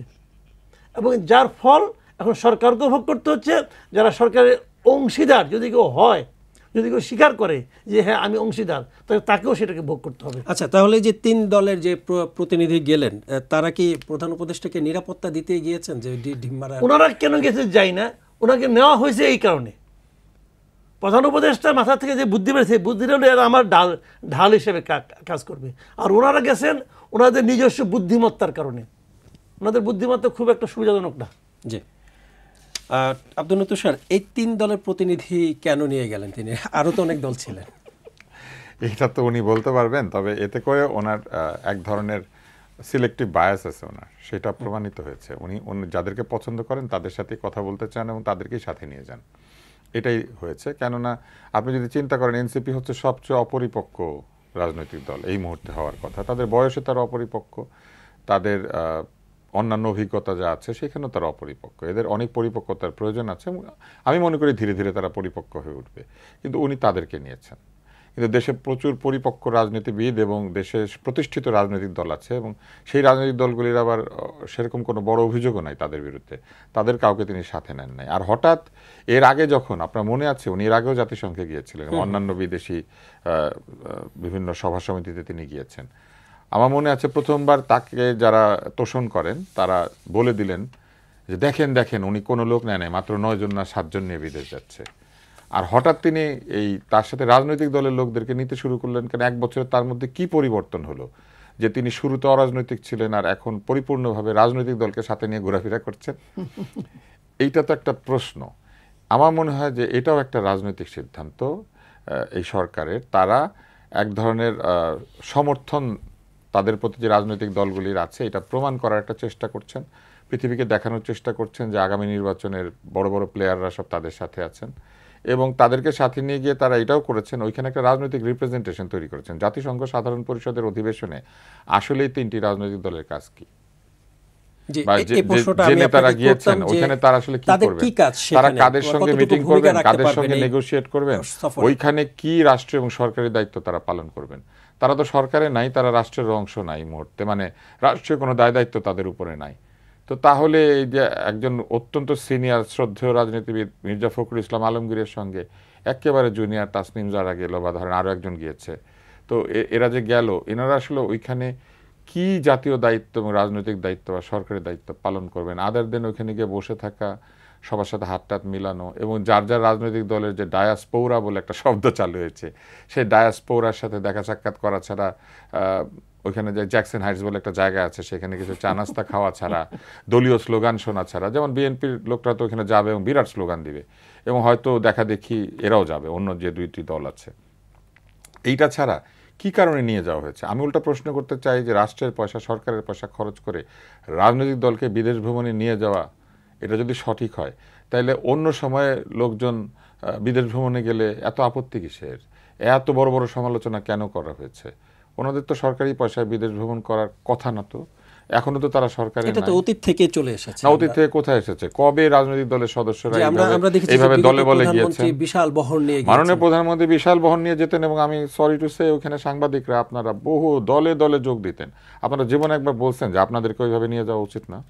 এবং যার ফল এখন সরকারকেও ভোগ করতে হচ্ছে। যারা সরকারের অংশীদার যদি কেউ হয়, যদি কেউ স্বীকার করে যে হ্যাঁ আমি অংশীদার, তাহলে তাকেও সেটাকে ভোগ করতে হবে। আচ্ছা, তাহলে যে 3 দলের যে প্রতিনিধি গেলেন, তারা কি প্রধান উপদেষ্টাকে নিরাপত্তা দিতে গিয়েছেন? যে ডিম মারা ওনারা কেন গেছে যাই না, ওনাকে নেওয়া হয়েছে এই কারণে। প্রধান উপদেষ্টার মাথা থেকে যে বুদ্ধি বেড়েছে, বুদ্ধিটা হলে এরা আমার ঢাল হিসেবে কাজ করবে। আর ওনারা গেছেন ওনাদের নিজস্ব বুদ্ধিমত্তার কারণে। ওনাদের বুদ্ধিমত্তা খুব একটা সুবিধাজনক না। জি, আব্দুল নূর তুষার, এই 3 দলের প্রতিনিধি কেন নিয়ে গেলেন তিনি? আরও তো অনেক দল ছিলেন। এটা তো উনি বলতে পারবেন, তবে এতে করে ওনার এক ধরনের সিলেক্টিভ বায়াস আছে ওনার, সেটা প্রমাণিত হয়েছে। উনি যাদেরকে পছন্দ করেন তাদের সাথে কথা বলতে চান এবং তাদেরকেই সাথে নিয়ে যান। এটাই হয়েছে। কেননা আপনি যদি চিন্তা করেন এনসিপি হচ্ছে সবচেয়ে অপরিপক্ক রাজনৈতিক দল এই মুহূর্তে হওয়ার কথা, তাদের বয়সে তারা অপরিপক্ক, তাদের অন্যান্য অভিজ্ঞতা যা আছে সেখানেও তারা অপরিপক্ক, এদের অনেক পরিপক্কতার প্রয়োজন আছে। আমি মনে করি ধীরে ধীরে তারা পরিপক্ক হয়ে উঠবে, কিন্তু উনি তাদেরকে নিয়েছেন। কিন্তু দেশে প্রচুর পরিপক্ক রাজনীতিবিদ এবং দেশে প্রতিষ্ঠিত রাজনৈতিক দল আছে, এবং সেই রাজনৈতিক দলগুলির আবার সেরকম কোনো বড় অভিযোগও নাই তাদের বিরুদ্ধে, তাদের কাউকে তিনি সাথে নেন নাই। আর হঠাৎ এর আগে যখন, আপনার মনে আছে উনি এর আগেও জাতিসংঘে গিয়েছিলেন, অন্যান্য বিদেশি বিভিন্ন সভা সমিতিতে তিনি গিয়েছেন। আমার মনে আছে প্রথমবার তাকে যারা তোষণ করেন তারা বলে দিলেন যে দেখেন দেখেন উনি কোনো লোক নেয় নাই, মাত্র 9 জন না 7 জন নিয়ে বিদেশ যাচ্ছে। আর হঠাৎ তিনি তার সাথে রাজনৈতিক দলের লোকদেরকে নিতে শুরু করলেন। কেন 1 বছরে তার মধ্যে কি পরিবর্তন হলো যে তিনি শুরুতে অরাজনৈতিক ছিলেন আর এখন পরিপূর্ণভাবে রাজনৈতিক দলকে সাথে নিয়ে ঘোরাফেরা করছেন? এইটা তো একটা প্রশ্ন। আমার মনে হয় যে এটাও একটা রাজনৈতিক সিদ্ধান্ত এই সরকারের। তারা এক ধরনের সমর্থন তাদের প্রতি যে রাজনৈতিক দলগুলির আছে এটা প্রমাণ করার একটা চেষ্টা করছেন, পৃথিবীকে দেখানোর চেষ্টা করছেন যে আগামী নির্বাচনের বড় বড় প্লেয়াররা সব তাদের সাথে আছেন, এবং তাদেরকে সাথে নিয়ে গিয়ে তারা এটাও করেছেন, ওইখানে একটা রাজনৈতিক রিপ্রেজেন্টেশন তৈরি করেছেন। জাতিসংঘ সাধারণ পরিষদের অধিবেশনে আসলেই 3টি রাজনৈতিক দলের কাজ কি? তারা গিয়েছেন ওইখানে তারা আসলে কি করবেন, তারা কাদের সঙ্গে মিটিং করবেন, কাদের সঙ্গে নেগোশিয়েট করবেন, ওইখানে কি রাষ্ট্র এবং সরকারি দায়িত্ব তারা পালন করবেন? তারা তো সরকারে নাই, তারা রাষ্ট্রের অংশ নাই এই মুহূর্তে, মানে রাষ্ট্রীয় কোনো দায় দায়িত্ব তাদের উপরে নাই। তো তাহলে এই যে একজন অত্যন্ত সিনিয়র শ্রদ্ধেয় রাজনীতিবিদ মির্জা ফখরুল ইসলাম আলমগীরের সঙ্গে একেবারে জুনিয়র তাসনিম জারা গেল, বা ধরেন আরও একজন গিয়েছে, তো এরা যে গেল, এনারা আসলে ওইখানে কি জাতীয় দায়িত্ব এবং রাজনৈতিক দায়িত্ব বা সরকারি দায়িত্ব পালন করবেন? আদার দেন ওইখানে গিয়ে বসে থাকা, সবার সাথে হাত টাত মিলানো, এবং যার যার রাজনৈতিক দলের যে ডায়াসপোরা বলে একটা শব্দ চালু হয়েছে, সেই ডায়াসপোরার সাথে দেখা সাক্ষাৎ করা ছাড়া, ওইখানে যে জ্যাকসন হাইটস বলে একটা জায়গা আছে সেখানে কিছু চা নাস্তা খাওয়া ছাড়া, দলীয় স্লোগান শোনা ছাড়া, যেমন বিএনপির লোকরা তো ওখানে যাবে এবং বিরাট স্লোগান দিবে, এবং হয়তো দেখা দেখি এরাও যাবে, অন্য যে 2টি দল আছে, এইটা ছাড়া কি কারণে নিয়ে যাওয়া হয়েছে? আমি উল্টা প্রশ্ন করতে চাই যে রাষ্ট্রের পয়সা, সরকারের পয়সা খরচ করে রাজনৈতিক দলকে বিদেশ ভ্রমণে নিয়ে যাওয়া, এটা যদি সঠিক হয় তাহলে অন্য সময়ে লোকজন বিদেশ ভ্রমণে গেলে এত আপত্তি কিসের, এত বড় বড় সমালোচনা কেন করা হয়েছে? ওনাদের তো সরকারি পয়সায় বিদেশ ভ্রমণ করার কথা না, তো এখনো তো তারা সরকারে এটা তো অতীত থেকে চলে এসেছে। না, অতীত থেকে কোথায় এসেছে? কবে রাজনৈতিক দলের সদস্যরা এইভাবে দলে বলে গিয়েছেন? বিশাল বহর নিয়ে মাননীয় প্রধানমন্ত্রী বিশাল বহর নিয়ে যেতেন, এবং আমি সরি টু সে ওখানে সাংবাদিকরা আপনারা বহু দলে দলে যোগ দিতেন। আপনারা জীবনে একবার বলছেন যে আপনাদেরকে ওইভাবে নিয়ে যাওয়া উচিত না?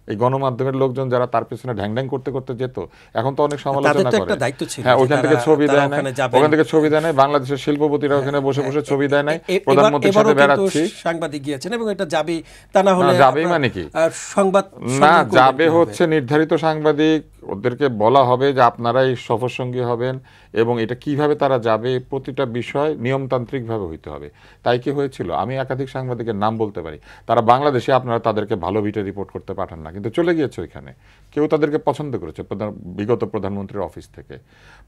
এই গণমাধ্যমের লোকজন যারা তার পেছনে ঢ্যাং ঢ্যাং করতে করতে যেত, এখন তো অনেক সমালোচনা করে। হ্যাঁ, ওখান থেকে ছবি দেয় নাই, ওখান থেকে ছবি দেয় নাই, বাংলাদেশের শিল্পপতিরা ওখানে বসে বসে ছবি দেয় নাই, প্রধানমন্ত্রীর সাথে বেড়াচ্ছি, সাংবাদিক গিয়েছেন, এবং এটা যাবে, তা না হলে যাবেই মানে কি সংবাদ না, যাবে হচ্ছে নির্ধারিত সাংবাদিক, ওদেরকে বলা হবে যে আপনারা এই সফর সঙ্গী হবেন, এবং এটা কিভাবে তারা যাবে প্রতিটা বিষয় নিয়মতান্ত্রিকভাবে হইতে হবে। তাই কি হয়েছিল? আমি একাধিক সাংবাদিকের নাম বলতে পারি, তারা বাংলাদেশে আপনারা তাদেরকে ভালো ভিটে রিপোর্ট করতে পাঠান না, কিন্তু চলে গিয়েছে ওইখানে, কেউ তাদেরকে পছন্দ করেছে, বিগত প্রধানমন্ত্রীর অফিস থেকে।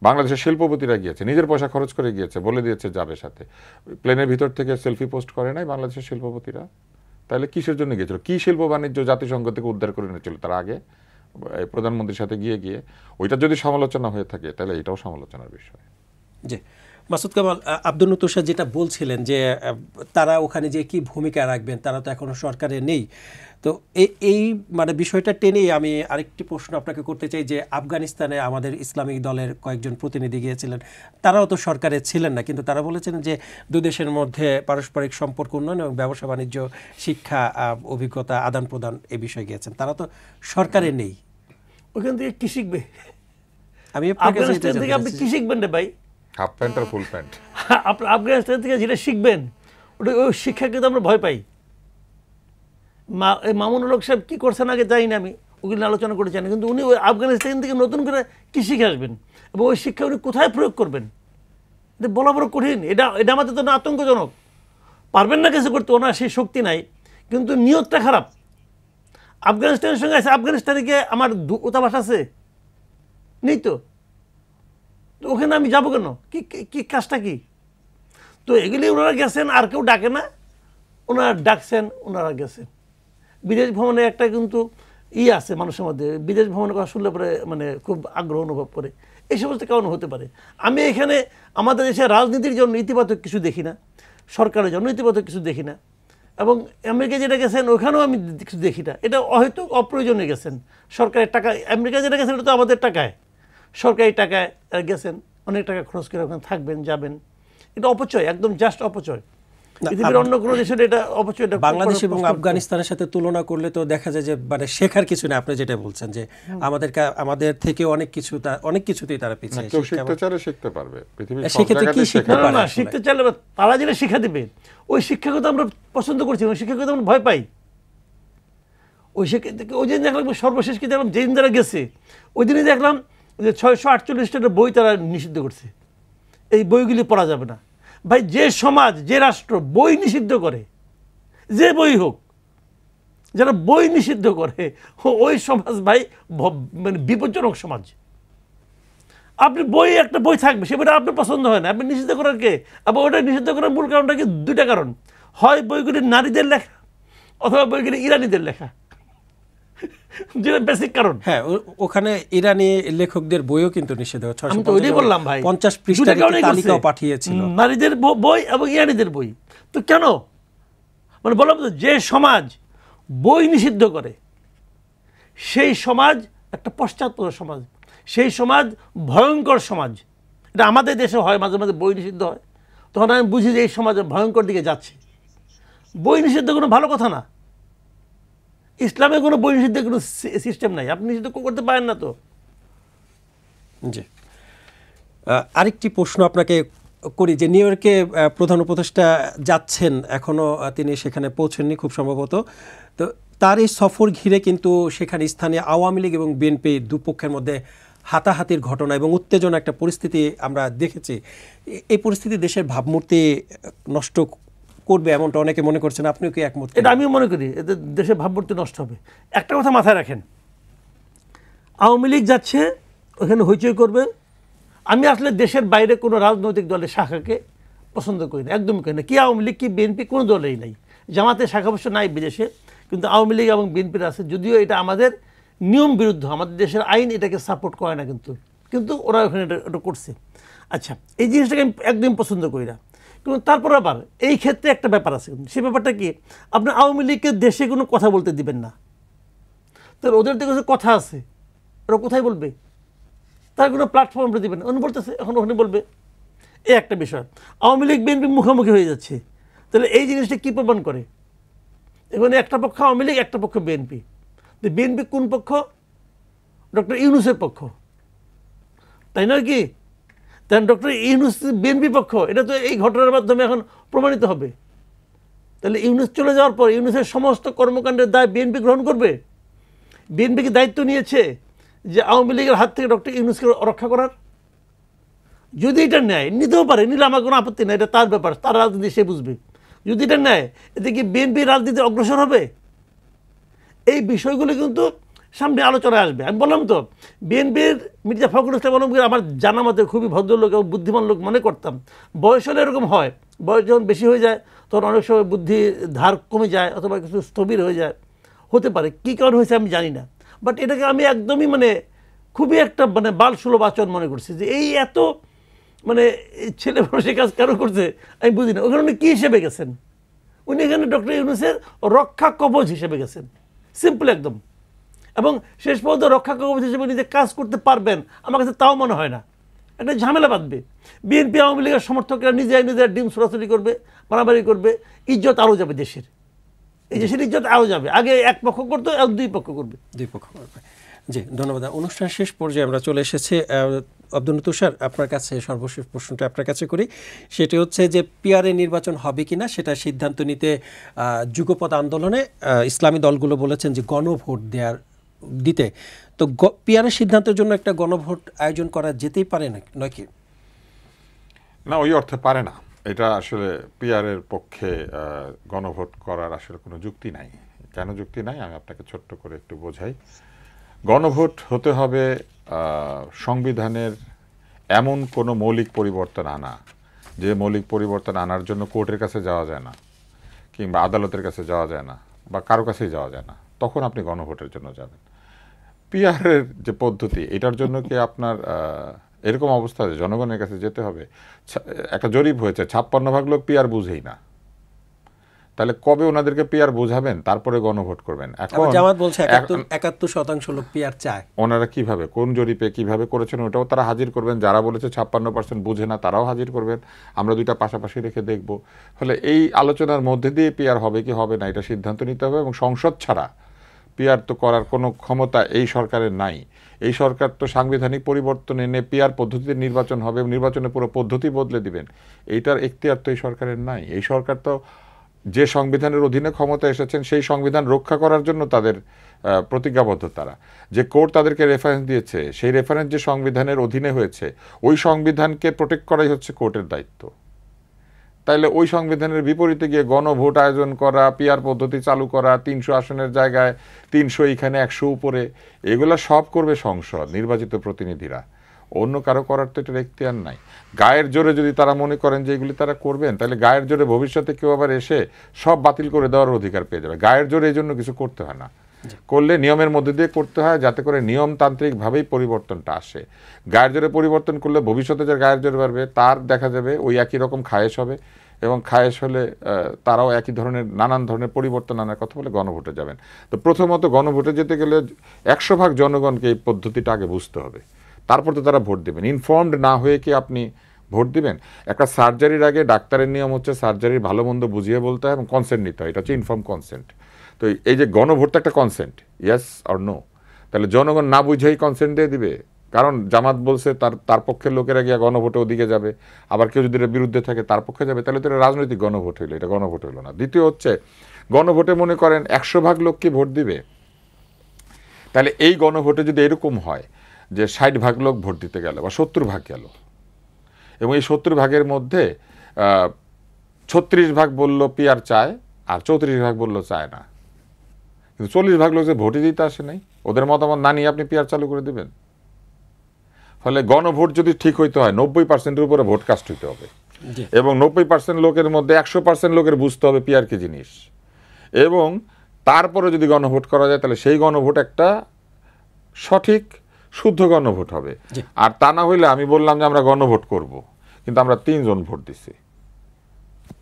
বাংলাদেশের শিল্পপতিরা গিয়েছে, নিজের পয়সা খরচ করে গিয়েছে, বলে দিয়েছে যাবে সাথে, প্লেনের ভিতর থেকে সেলফি পোস্ট করে নাই বাংলাদেশের শিল্পপতিরা। তাহলে কিসের জন্য গিয়েছিল? কি শিল্প বাণিজ্য জাতিসংঘ থেকে উদ্ধার করে নিয়েছিল তার আগে প্রধানমন্ত্রীর সাথে গিয়ে গিয়ে? ওইটা যদি সমালোচনা হয়ে থাকে তাহলে এটাও সমালোচনার বিষয়। জি, মাসুদ কামাল, আব্দুল তুষার যেটা বলছিলেন যে তারা ওখানে যে কি ভূমিকা রাখবেন, তারা তো এখনো সরকারে নেই, তো এই মানে বিষয়টা টেনেই আমি আরেকটি প্রশ্ন আপনাকে করতে চাই যে আফগানিস্তানে আমাদের ইসলামিক দলের কয়েকজন প্রতিনিধি গিয়েছিলেন, তারাও তো সরকারে ছিলেন না, কিন্তু তারা বলেছেন যে দুই দেশের মধ্যে পারস্পরিক সম্পর্ক উন্নয়ন এবং ব্যবসা বাণিজ্য, শিক্ষা, অভিজ্ঞতা আদান প্রদান এ বিষয়ে গিয়েছেন, তারা তো সরকারে নেই। ওখান থেকে কি শিখবে? আমি আফগানিস্তান থেকে আপনি কি শিখবেন রে ভাই? হাফ প্যান্ট আর ফুল প্যান্ট। আপনি আফগানিস্তান থেকে যেটা শিখবেন ওটা, ওই শিক্ষাকে তো আমরা ভয় পাই। মামুনুল হক সাহেব কী করছেন আগে জানি না, আমি ওগুলো আলোচনা করে জানি, কিন্তু উনি ওই আফগানিস্তান থেকে নতুন করে কী শিখে আসবেন এবং ওই শিক্ষা উনি কোথায় প্রয়োগ করবেন, এটা বলা বড় কঠিন। এটা আমাদের জন্য আতঙ্কজনক। পারবেন না কিছু করতে, ওনার সেই শক্তি নাই, কিন্তু নিয়তটা খারাপ। আফগানিস্তানের সঙ্গে আছে, আফগানিস্তানে গিয়ে আমার দূতাবাস আছে নেই, তো ওখানে আমি যাবো কেন? কি কাজটা কি? তো এগুলি ওনারা গেছেন, আর কেউ ডাকে না, ওনারা ডাকছেন, ওনারা গেছেন। বিদেশ ভ্রমণে একটা কিন্তু আছে মানুষের মধ্যে, বিদেশ ভ্রমণের কথা শুনলে পরে মানে খুব আগ্রহ অনুভব করে, এই সমস্ত কারণ হতে পারে। আমি এখানে আমাদের দেশে রাজনীতির জন্য ইতিবাচক কিছু দেখি না, সরকারের জন্য ইতিবাচক কিছু দেখি না, এবং আমেরিকা যেটা গেছেন ওখানেও আমি কিছু দেখি না। এটা হয়তো অপ্রয়োজনে গেছেন, সরকারের টাকা, আমেরিকা যেটা গেছেন এটা তো আমাদের টাকায়, সরকারি টাকায় গেছেন, অনেক টাকা খরচ করে ওখানে থাকবেন যাবেন, এটা অপচয়, একদম জাস্ট অপচয়। পৃথিবীর অন্য কোনো দেশের এটা অপচয়। বাংলাদেশ এবং আফগানিস্তানের সাথে তুলনা করলে তো দেখা যায় যে মানে শেখার কিছু না। আপনি যেটা বলছেন যে আমাদের থেকে অনেক কিছুতেই তারা পিছিয়ে। কেউ শিখতে চাইলে শিখতে পারবে, পৃথিবীর সব সেক্ষেত্রে কি জায়গাতেই শিখতে পারে? না, শিখতে চাইলে তারা যেটা শিক্ষা দেবে ওই শিক্ষাকে তো আমরা পছন্দ করছি, ওই শিক্ষাকে তো আমরা ভয় পাই। ওই শিক্ষা ওই দিন দেখলাম, সর্বশেষ কি দেখলাম, যেদিন যারা গেছে ওই দিনই দেখলাম যে 648টা বই তারা নিষিদ্ধ করছে, এই বইগুলি পড়া যাবে না। ভাই, যে সমাজ, যে রাষ্ট্র বই নিষিদ্ধ করে, যে বই হোক, যারা বই নিষিদ্ধ করে ওই সমাজ ভাই মানে বিপজ্জনক সমাজ। আপনি বই, একটা বই থাকবে, সে বইটা আপনার পছন্দ হয় না, আপনি নিষিদ্ধ করার কে? আবার ওটা নিষিদ্ধ করার মূল কারণটা কি? দুইটা কারণ, হয় বইগুলি নারীদের লেখা অথবা বইগুলি ইরানিদের লেখা, যেটা বেসিক কারণ। হ্যাঁ, ওখানে ইরানি লেখকদের বইও কিন্তু নিষেধ হয়। আমি তো ওইটাই বললাম ভাই, 50 পৃষ্ঠার তালিকাও পাঠিয়েছিল, নারীদের বই এবং ইরানিদের বই। তো কেন? মানে বললাম তো, যে সমাজ বই নিষিদ্ধ করে সেই সমাজ একটা পশ্চাৎপদ সমাজ, সেই সমাজ ভয়ঙ্কর সমাজ। এটা আমাদের দেশে হয়, মাঝে মাঝে বই নিষিদ্ধ হয়, তখন আমি বুঝি যে এই সমাজ ভয়ঙ্কর দিকে যাচ্ছে। বই নিষিদ্ধ কোনো ভালো কথা না, ইসলামে কোনো বই নিষিদ্ধের কোনো সিস্টেম নাই, আপনি নিষিদ্ধ করতে পারেন না। তো জি, আরেকটি প্রশ্ন আপনাকে করি যে নিউ ইয়র্কে প্রধান উপদেষ্টা যাচ্ছেন, এখনও তিনি সেখানে পৌঁছেননি খুব সম্ভবত। তো তার এই সফর ঘিরে কিন্তু সেখানে স্থানীয় আওয়ামী লীগ এবং বিএনপি দুপক্ষের মধ্যে হাতাহাতির ঘটনা এবং উত্তেজনা একটা পরিস্থিতি আমরা দেখেছি। এই পরিস্থিতি দেশের ভাবমূর্তি নষ্ট করবে এমনটা অনেকে মনে করছেন, আপনিও কি একমত? এটা আমিও মনে করি, এতে দেশের ভাবমূর্তি নষ্ট হবে। একটা কথা মাথায় রাখেন, আওয়ামী লীগ যাচ্ছে ওখানে হইচই করবে। আমি আসলে দেশের বাইরে কোনো রাজনৈতিক দলের শাখাকে পছন্দ করি না, একদমই করি না। কি আওয়ামী লীগ কি বিএনপি, কোনো দলেই নাই। জামাতের শাখা অবশ্য নাই বিদেশে, কিন্তু আওয়ামী লীগ এবং বিএনপির আছে, যদিও এটা আমাদের নিয়ম বিরুদ্ধ, আমাদের দেশের আইন এটাকে সাপোর্ট করে না, কিন্তু ওরা ওখানে এটা করছে। আচ্ছা, এই জিনিসটাকে আমি একদম পছন্দ করি না। কিন্তু তারপর আবার এই ক্ষেত্রে একটা ব্যাপার আছে, সেই ব্যাপারটা কি, আপনি আওয়ামী লীগকে দেশে কোনো কথা বলতে দিবেন না। তাহলে ওদের তো কিছু কথা আছে, ওরা কোথায় বলবে? তার কোনো প্ল্যাটফর্ম দিবেন না, উনি বলতেছে এখন ওখানে বলবে, এই একটা বিষয়। আওয়ামী লীগ বিএনপি মুখোমুখি হয়ে যাচ্ছে, তাহলে এই জিনিসটা কী প্রমাণ করে? এখানে একটা পক্ষ আওয়ামী লীগ, একটা পক্ষ বিএনপি। বিএনপি কোন পক্ষ? ডক্টর ইউনূসের পক্ষ, তাই নয় কি? তাই ডক্টর ইউনূস বিএনপি পক্ষ, এটা তো এই ঘটনার মাধ্যমে এখন প্রমাণিত হবে। তাহলে ইউনূস চলে যাওয়ার পর ইউনূসের সমস্ত কর্মকাণ্ডের দায় বিএনপি গ্রহণ করবে? বিএনপি কি দায়িত্ব নিয়েছে যে আওয়ামী লীগের হাত থেকে ডক্টর ইউনূসকে রক্ষা করার? যদি এটা নেয়, নিতেও পারে, নিলে আমার কোনো আপত্তি নেই, এটা তার ব্যাপার, তার রাজনীতি সে বুঝবে। যদি এটা নেয়, এতে কি বিএনপি রাজনীতি অগ্রসর হবে? এই বিষয়গুলো কিন্তু সামনে আলোচনায় আসবে। আমি বললাম তো, বিএনপির মির্জা ফখরুল ইসলাম আলমগীর আমার জানা মতে খুবই ভদ্রলোক এবং বুদ্ধিমান লোক মনে করতাম। বয়স হলে এরকম হয়, বয়স যখন বেশি হয়ে যায় তখন অনেক সময় বুদ্ধি ধার কমে যায় অথবা কিছু স্থবির হয়ে যায়, হতে পারে। কী কারণ হয়েছে আমি জানি না, বাট এটাকে আমি একদমই খুবই একটা বাল সুলভ আচরণ মনে করছি, যে এই এত ছেলে মানুষের কাজ কেন করছে আমি বুঝি না। ওখানে উনি কী হিসেবে গেছেন? উনি এখানে ডক্টর ইউনূসের রক্ষা কবচ হিসেবে গেছেন, সিম্পল একদম। এবং শেষ পর্যন্ত রক্ষা কবচ হিসেবে নিজে কাজ করতে পারবেন আমার কাছে তাও মনে হয় না, একটা ঝামেলা বাঁধবে। বিএনপি আওয়ামী লীগের সমর্থকরা নিজের ডিম ছোড়াছুড়ি করবে, মারামারি করবে, ইজ্জত আরও যাবে দেশের, এই দেশের ইজ্জত আরও যাবে। আগে এক পক্ষ করতো, এখন দুই পক্ষ করবে। জি, ধন্যবাদ। অনুষ্ঠান শেষ পর্যায়ে আমরা চলে এসেছি। আব্দুল তুষার, আপনার কাছে সর্বশেষ প্রশ্নটা আপনার কাছে করি। সেটি হচ্ছে যে পিআরএ নির্বাচন হবে কিনা সেটা সিদ্ধান্ত নিতে যুগপৎ আন্দোলনে ইসলামী দলগুলো বলেছেন যে গণভোট দিতে। তো পিআরএ সিদ্ধান্তের জন্য একটা গণভোট আয়োজন করা যেতেই পারে না, নয় কি? না, ওই অর্থে পারে না। এটা আসলে পিআরের পক্ষে গণভোট করার আসলে কোনো যুক্তি নাই। কেন যুক্তি নাই আমি আপনাকে ছোট্ট করে একটু বোঝাই। গণভোট হতে হবে সংবিধানের এমন কোনো মৌলিক পরিবর্তন আনা, যে মৌলিক পরিবর্তন আনার জন্য কোর্টের কাছে যাওয়া যায় না, কিংবা আদালতের কাছে যাওয়া যায় না, বা কারো কাছেই যাওয়া যায় না, তখন আপনি গণভোটের জন্য যাবেন। পিআরের যে পদ্ধতি, এটার জন্য কি আপনার এরকম অবস্থা যে জনগণের কাছে যেতে হবে? একটা জরিপ হয়েছে 56% লোক পিআর বুঝেই না। তাহলে কবে ওনাদেরকে পিআর বোঝাবেন, তারপরে গণভোট করবেন? এখন জামাত বলছে 71% লোক পিআর চায়। ওনারা কিভাবে, কোন জরিপে কিভাবে করেছেন ওটাও তারা হাজির করবেন। যারা বলেছে 56% বুঝে না তারাও হাজির করবেন, আমরা দুইটা পাশাপাশি রেখে দেখব। ফলে এই আলোচনার মধ্যে দিয়ে পিআর হবে কি হবে না এটা সিদ্ধান্ত নিতে হবে। এবং সংসদ ছাড়া পিআর তো করার কোনো ক্ষমতা এই সরকারের নাই। এই সরকার তো সাংবিধানিক পরিবর্তন এনে পিআর পদ্ধতিতে নির্বাচন হবে, নির্বাচনের পুরো পদ্ধতি বদলে দিবেন, এইটার এখতিয়ার তো এই সরকারের নাই। এই সরকার তো যে সংবিধানের অধীনে ক্ষমতা এসেছেন সেই সংবিধান রক্ষা করার জন্য তাদের প্রতিজ্ঞাবদ্ধ। তারা যে কোর্ট তাদেরকে রেফারেন্স দিয়েছে, সেই রেফারেন্স যে সংবিধানের অধীনে হয়েছে, ওই সংবিধানকে প্রোটেক্ট করাই হচ্ছে কোর্টের দায়িত্ব। তাইলে ওই সংবিধানের বিপরীতে গিয়ে গণভোট আয়োজন করা, পিআর পদ্ধতি চালু করা, 300 আসনের জায়গায় 300, এখানে 100 উপরে, এগুলা সব করবে সংসদ, নির্বাচিত প্রতিনিধিরা। অন্য কারো করার তো এটার এখতিয়ার নাই। গায়ের জোরে যদি তারা মনে করেন যে এগুলি তারা করবেন, তাহলে গায়ের জোরে ভবিষ্যতে কেউ আবার এসে সব বাতিল করে দেওয়ার অধিকার পেয়ে যাবে। গায়ের জোরে এই জন্য কিছু করতে হয় না, করলে নিয়মের মধ্যে দিয়ে করতে হয়, যাতে করে নিয়মতান্ত্রিকভাবেই পরিবর্তনটা আসে। গায়ের জোরে পরিবর্তন করলে ভবিষ্যতে যে গায়ের জোরে বাড়বে তার দেখা যাবে ওই একই রকম খায়েশ হবে, এবং খায়েশ হলে তারাও একই ধরনের নানান ধরনের পরিবর্তন আনার কথা বলে গণভোটে যাবেন। তো প্রথমত গণভোটে যেতে গেলে 100% জনগণকে এই পদ্ধতিটা আগে বুঝতে হবে, তারপর তো তারা ভোট দেবেন। ইনফর্মড না হয়ে কি আপনি ভোট দিবেন? একটা সার্জারির আগে ডাক্তারের নিয়ম হচ্ছে সার্জারির ভালো মন্দ বুঝিয়ে বলতে হয় এবং কনসেন্ট নিতে হয়, এটা হচ্ছে ইনফর্ম কনসেন্ট। তো এই যে গণভোটটা একটা কনসেন্ট, ইয়েস অর নো। তাহলে জনগণ না বুঝেই কনসেন্ট দিয়ে দিবে? কারণ জামাত বলছে তার পক্ষের লোকেরা গিয়া গণভোটে ওদিকে যাবে, আবার কেউ যদি এর বিরুদ্ধে থাকে তার পক্ষে যাবে, তাহলে তো এটা রাজনৈতিক গণভোট হইলো, এটা গণভোট হইলো না। দ্বিতীয় হচ্ছে, গণভোটে মনে করেন 100% লোক কি ভোট দিবে? তাহলে এই গণভোটে যদি এরকম হয় যে 60% লোক ভোট দিতে গেল বা 70% গেল, এবং এই 70%-এর মধ্যে 36% বলল পিআর চায় আর 34% বলল চায় না, কিন্তু 40% লোক যে ভোটে দিতে আসে নাই, ওদের মতামত না নিয়ে আপনি পিআর চালু করে দিবেন? ফলে গণভোট যদি ঠিক হইতে হয় 90%-এর উপরে ভোট কাস্ট হইতে হবে, এবং 90% লোকের মধ্যে 100% লোকের বুঝতে হবে পিআর কি জিনিস, এবং তারপরে যদি গণভোট করা যায় তাহলে সেই গণভোট একটা সঠিক শুদ্ধ গণভোট হবে। আর তা না হইলে আমি বললাম যে আমরা গণভোট করব, কিন্তু আমরা 3 জন ভোট দিছি,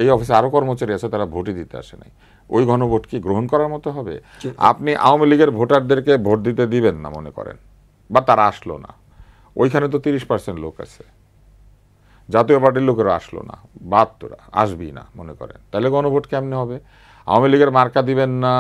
এই অফিসে আরো কর্মচারী আছে তারা ভোটই দিতে আসে নাই, ওই গণভোট কি গ্রহণ করার মতো হবে? আপনি আওয়ামী লীগের ভোটারদেরকে ভোট দিতে দিবেন না মনে করেন, বা তারা আসলো না, ওইখানে তো 30% লোক আছে, জাতীয় পার্টির লোকেরা আসলো না, 72 আসবেই না মনে করেন, তাহলে গণভোট কেমনে হবে? আওয়ামী লীগের মার্কা দিবেন না,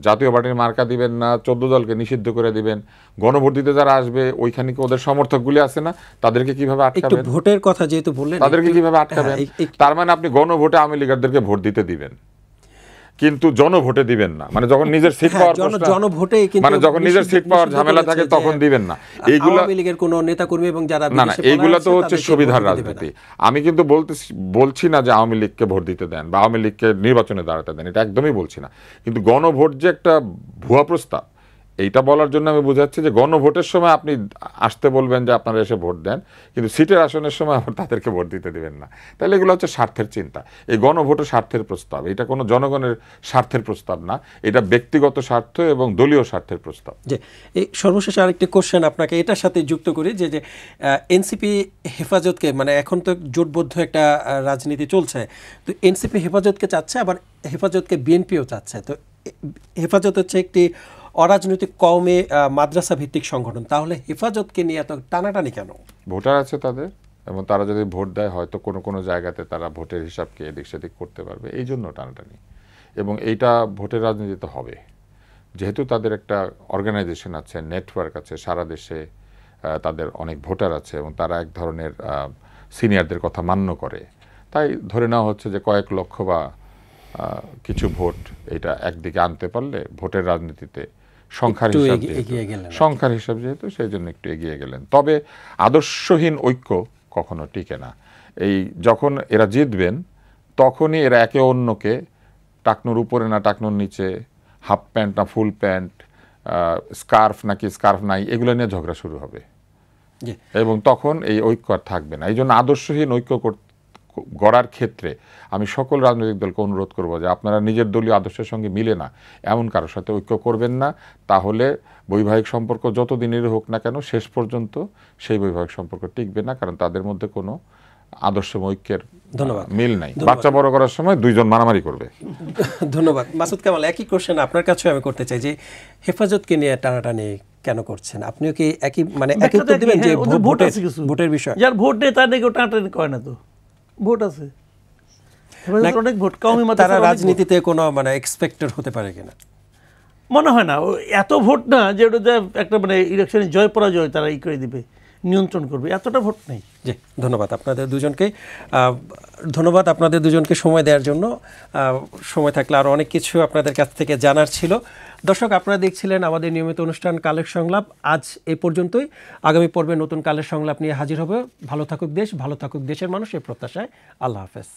জাতীয় পার্টির মার্কা দিবেন না, 14 দলকে নিষিদ্ধ করে দিবেন, গণভোট দিতে যারা আসবে ওইখানে কি ওদের সমর্থকগুলি আছে না, তাদেরকে কিভাবে আটকাবেন? ভোটের কথা যেহেতু বললেন, তাদেরকে কিভাবে আটকাবেন? তার মানে আপনি গণভোটে আওয়ামী লীগারদেরকে ভোট দিতে দিবেন, কিন্তু জনভোটে দিবেন না। মানে যখন নিজের সিট পাওয়ার জনভোটে, মানে যখন নিজের সিট পাওয়ার ঝামেলা থাকে তখন দিবেন না। এইগুলো আওয়ামী লীগের কোন নেতাকর্মী এবং যারা না না, এইগুলো তো হচ্ছে সুবিধার রাজনীতি। আমি কিন্তু বলছি না যে আওয়ামী লীগকে ভোট দিতে দেন বা আওয়ামী লীগকে নির্বাচনে দাঁড়াতে দেন, এটা একদমই বলছি না। কিন্তু গণভোট যে একটা ভুয়া প্রস্তাব, এইটা বলার জন্য আমি বোঝাচ্ছি যে গণভোটের সময় আপনি আসতে বলবেন যে আপনারা এসে ভোট দেন, কিন্তু সিটের আসনের সময় আবার তাদেরকে ভোট দিতে দিবেন না। তাহলে এগুলো হচ্ছে স্বার্থের চিন্তা। এই গণভোটও স্বার্থের প্রস্তাব, এটা কোনো জনগণের স্বার্থের প্রস্তাব না, এটা ব্যক্তিগত স্বার্থ এবং দলীয় স্বার্থের প্রস্তাব। যে এই সর্বশেষ আরেকটি কোশ্চেন আপনাকে এটার সাথে যুক্ত করি, যে এনসিপি হেফাজতকে, মানে এখন তো জোটবদ্ধ একটা রাজনীতি চলছে, তো এনসিপি হেফাজতকে চাচ্ছে, আবার হেফাজতকে বিএনপিও চাচ্ছে। তো হেফাজত হচ্ছে একটি অরাজনৈতিক কওমে মাদ্রাসা ভিত্তিক সংগঠন, তাহলে হেফাজতকে নিয়ে এত টানাটানি কেন? ভোটার আছে তাদের, এবং তারা যদি ভোট দেয় হয়তো কোনো কোনো জায়গাতে তারা ভোটের হিসাবকে এদিক সেদিক করতে পারবে, এই জন্য টানাটানি। এবং এইটা ভোটের রাজনীতিতে হবে, যেহেতু তাদের একটা অর্গানাইজেশন আছে, নেটওয়ার্ক আছে, সারা দেশে তাদের অনেক ভোটার আছে, এবং তারা এক ধরনের সিনিয়রদের কথা মান্য করে, তাই ধরে নেওয়া হচ্ছে যে কয়েক লক্ষ বা কিছু ভোট এটা একদিকে আনতে পারলে ভোটের রাজনীতিতে সংখ্যার হিসাব যেহেতু সেই জন্য একটু এগিয়ে গেলেন। তবে আদর্শহীন ঐক্য কখনো টিকে না। এই যখন এরা জিতবেন তখনই এরা একে অন্যকে টাকনুর উপরে না টাকনুর নিচে, হাফ প্যান্ট না ফুল প্যান্ট, স্কার্ফ নাকি স্কার্ফ নাই, এগুলো নিয়ে ঝগড়া শুরু হবে, এবং তখন এই ঐক্য আর থাকবে না। এই জন্য আদর্শহীন ঐক্য গড়ার ক্ষেত্রে আমি সকল রাজনৈতিক দলকে অনুরোধ করব যে আপনারা নিজের দলীয় আদর্শের সঙ্গে মিলে না এমন কারোর সাথে ঐক্য করবেন না, তাহলে বৈবাহিক সম্পর্ক যত দিনেরই হোক না কেন শেষ পর্যন্ত সেই বৈবাহিক সম্পর্ক টিকবে না, কারণ তাদের মধ্যে কোনো আদর্শ ঐক্যের মিল নাই। বাচ্চা বড় করার সময় দুইজন মারামারি করবে। ধন্যবাদ। মাসুদ কামাল, একই কোশ্চেন আপনার কাছেও আমি করতে চাই যে হেফাজতকে নিয়ে টানাটানি কেন করছেন? আপনিও কি একই মানে একই উত্তর দিবেন যে ভোটের বিষয়? যার ভোট নেই তার নাকি টানাটানি করে না, তো ভোট আছে, অনেক ভোট, কওমি মাদ্রাসার তারা অনেক ভোট। রাজনীতিতে কোনো মানে এক্সপেক্টর হতে পারে কিনা? মনে হয় না এত ভোট না যে ওটা যে একটা মানে ইলেকশনে জয় পরাজয় তারা ই করে দিবে, নিয়ন্ত্রণ করবে, এতটা ভোট নেই। জি, ধন্যবাদ আপনাদের দুজনকে। ধন্যবাদ আপনাদের দুজনকে সময় দেওয়ার জন্য। সময় থাকলে আরও অনেক কিছু আপনাদের কাছ থেকে জানার ছিল। দর্শক, আপনারা দেখছিলেন আমাদের নিয়মিত অনুষ্ঠান কালের সংলাপ। আজ এ পর্যন্তই। আগামী পর্বে নতুন কালের সংলাপ নিয়ে হাজির হবে। ভালো থাকুক দেশ, ভালো থাকুক দেশের মানুষ, এই প্রত্যাশায়। আল্লাহ হাফেজ।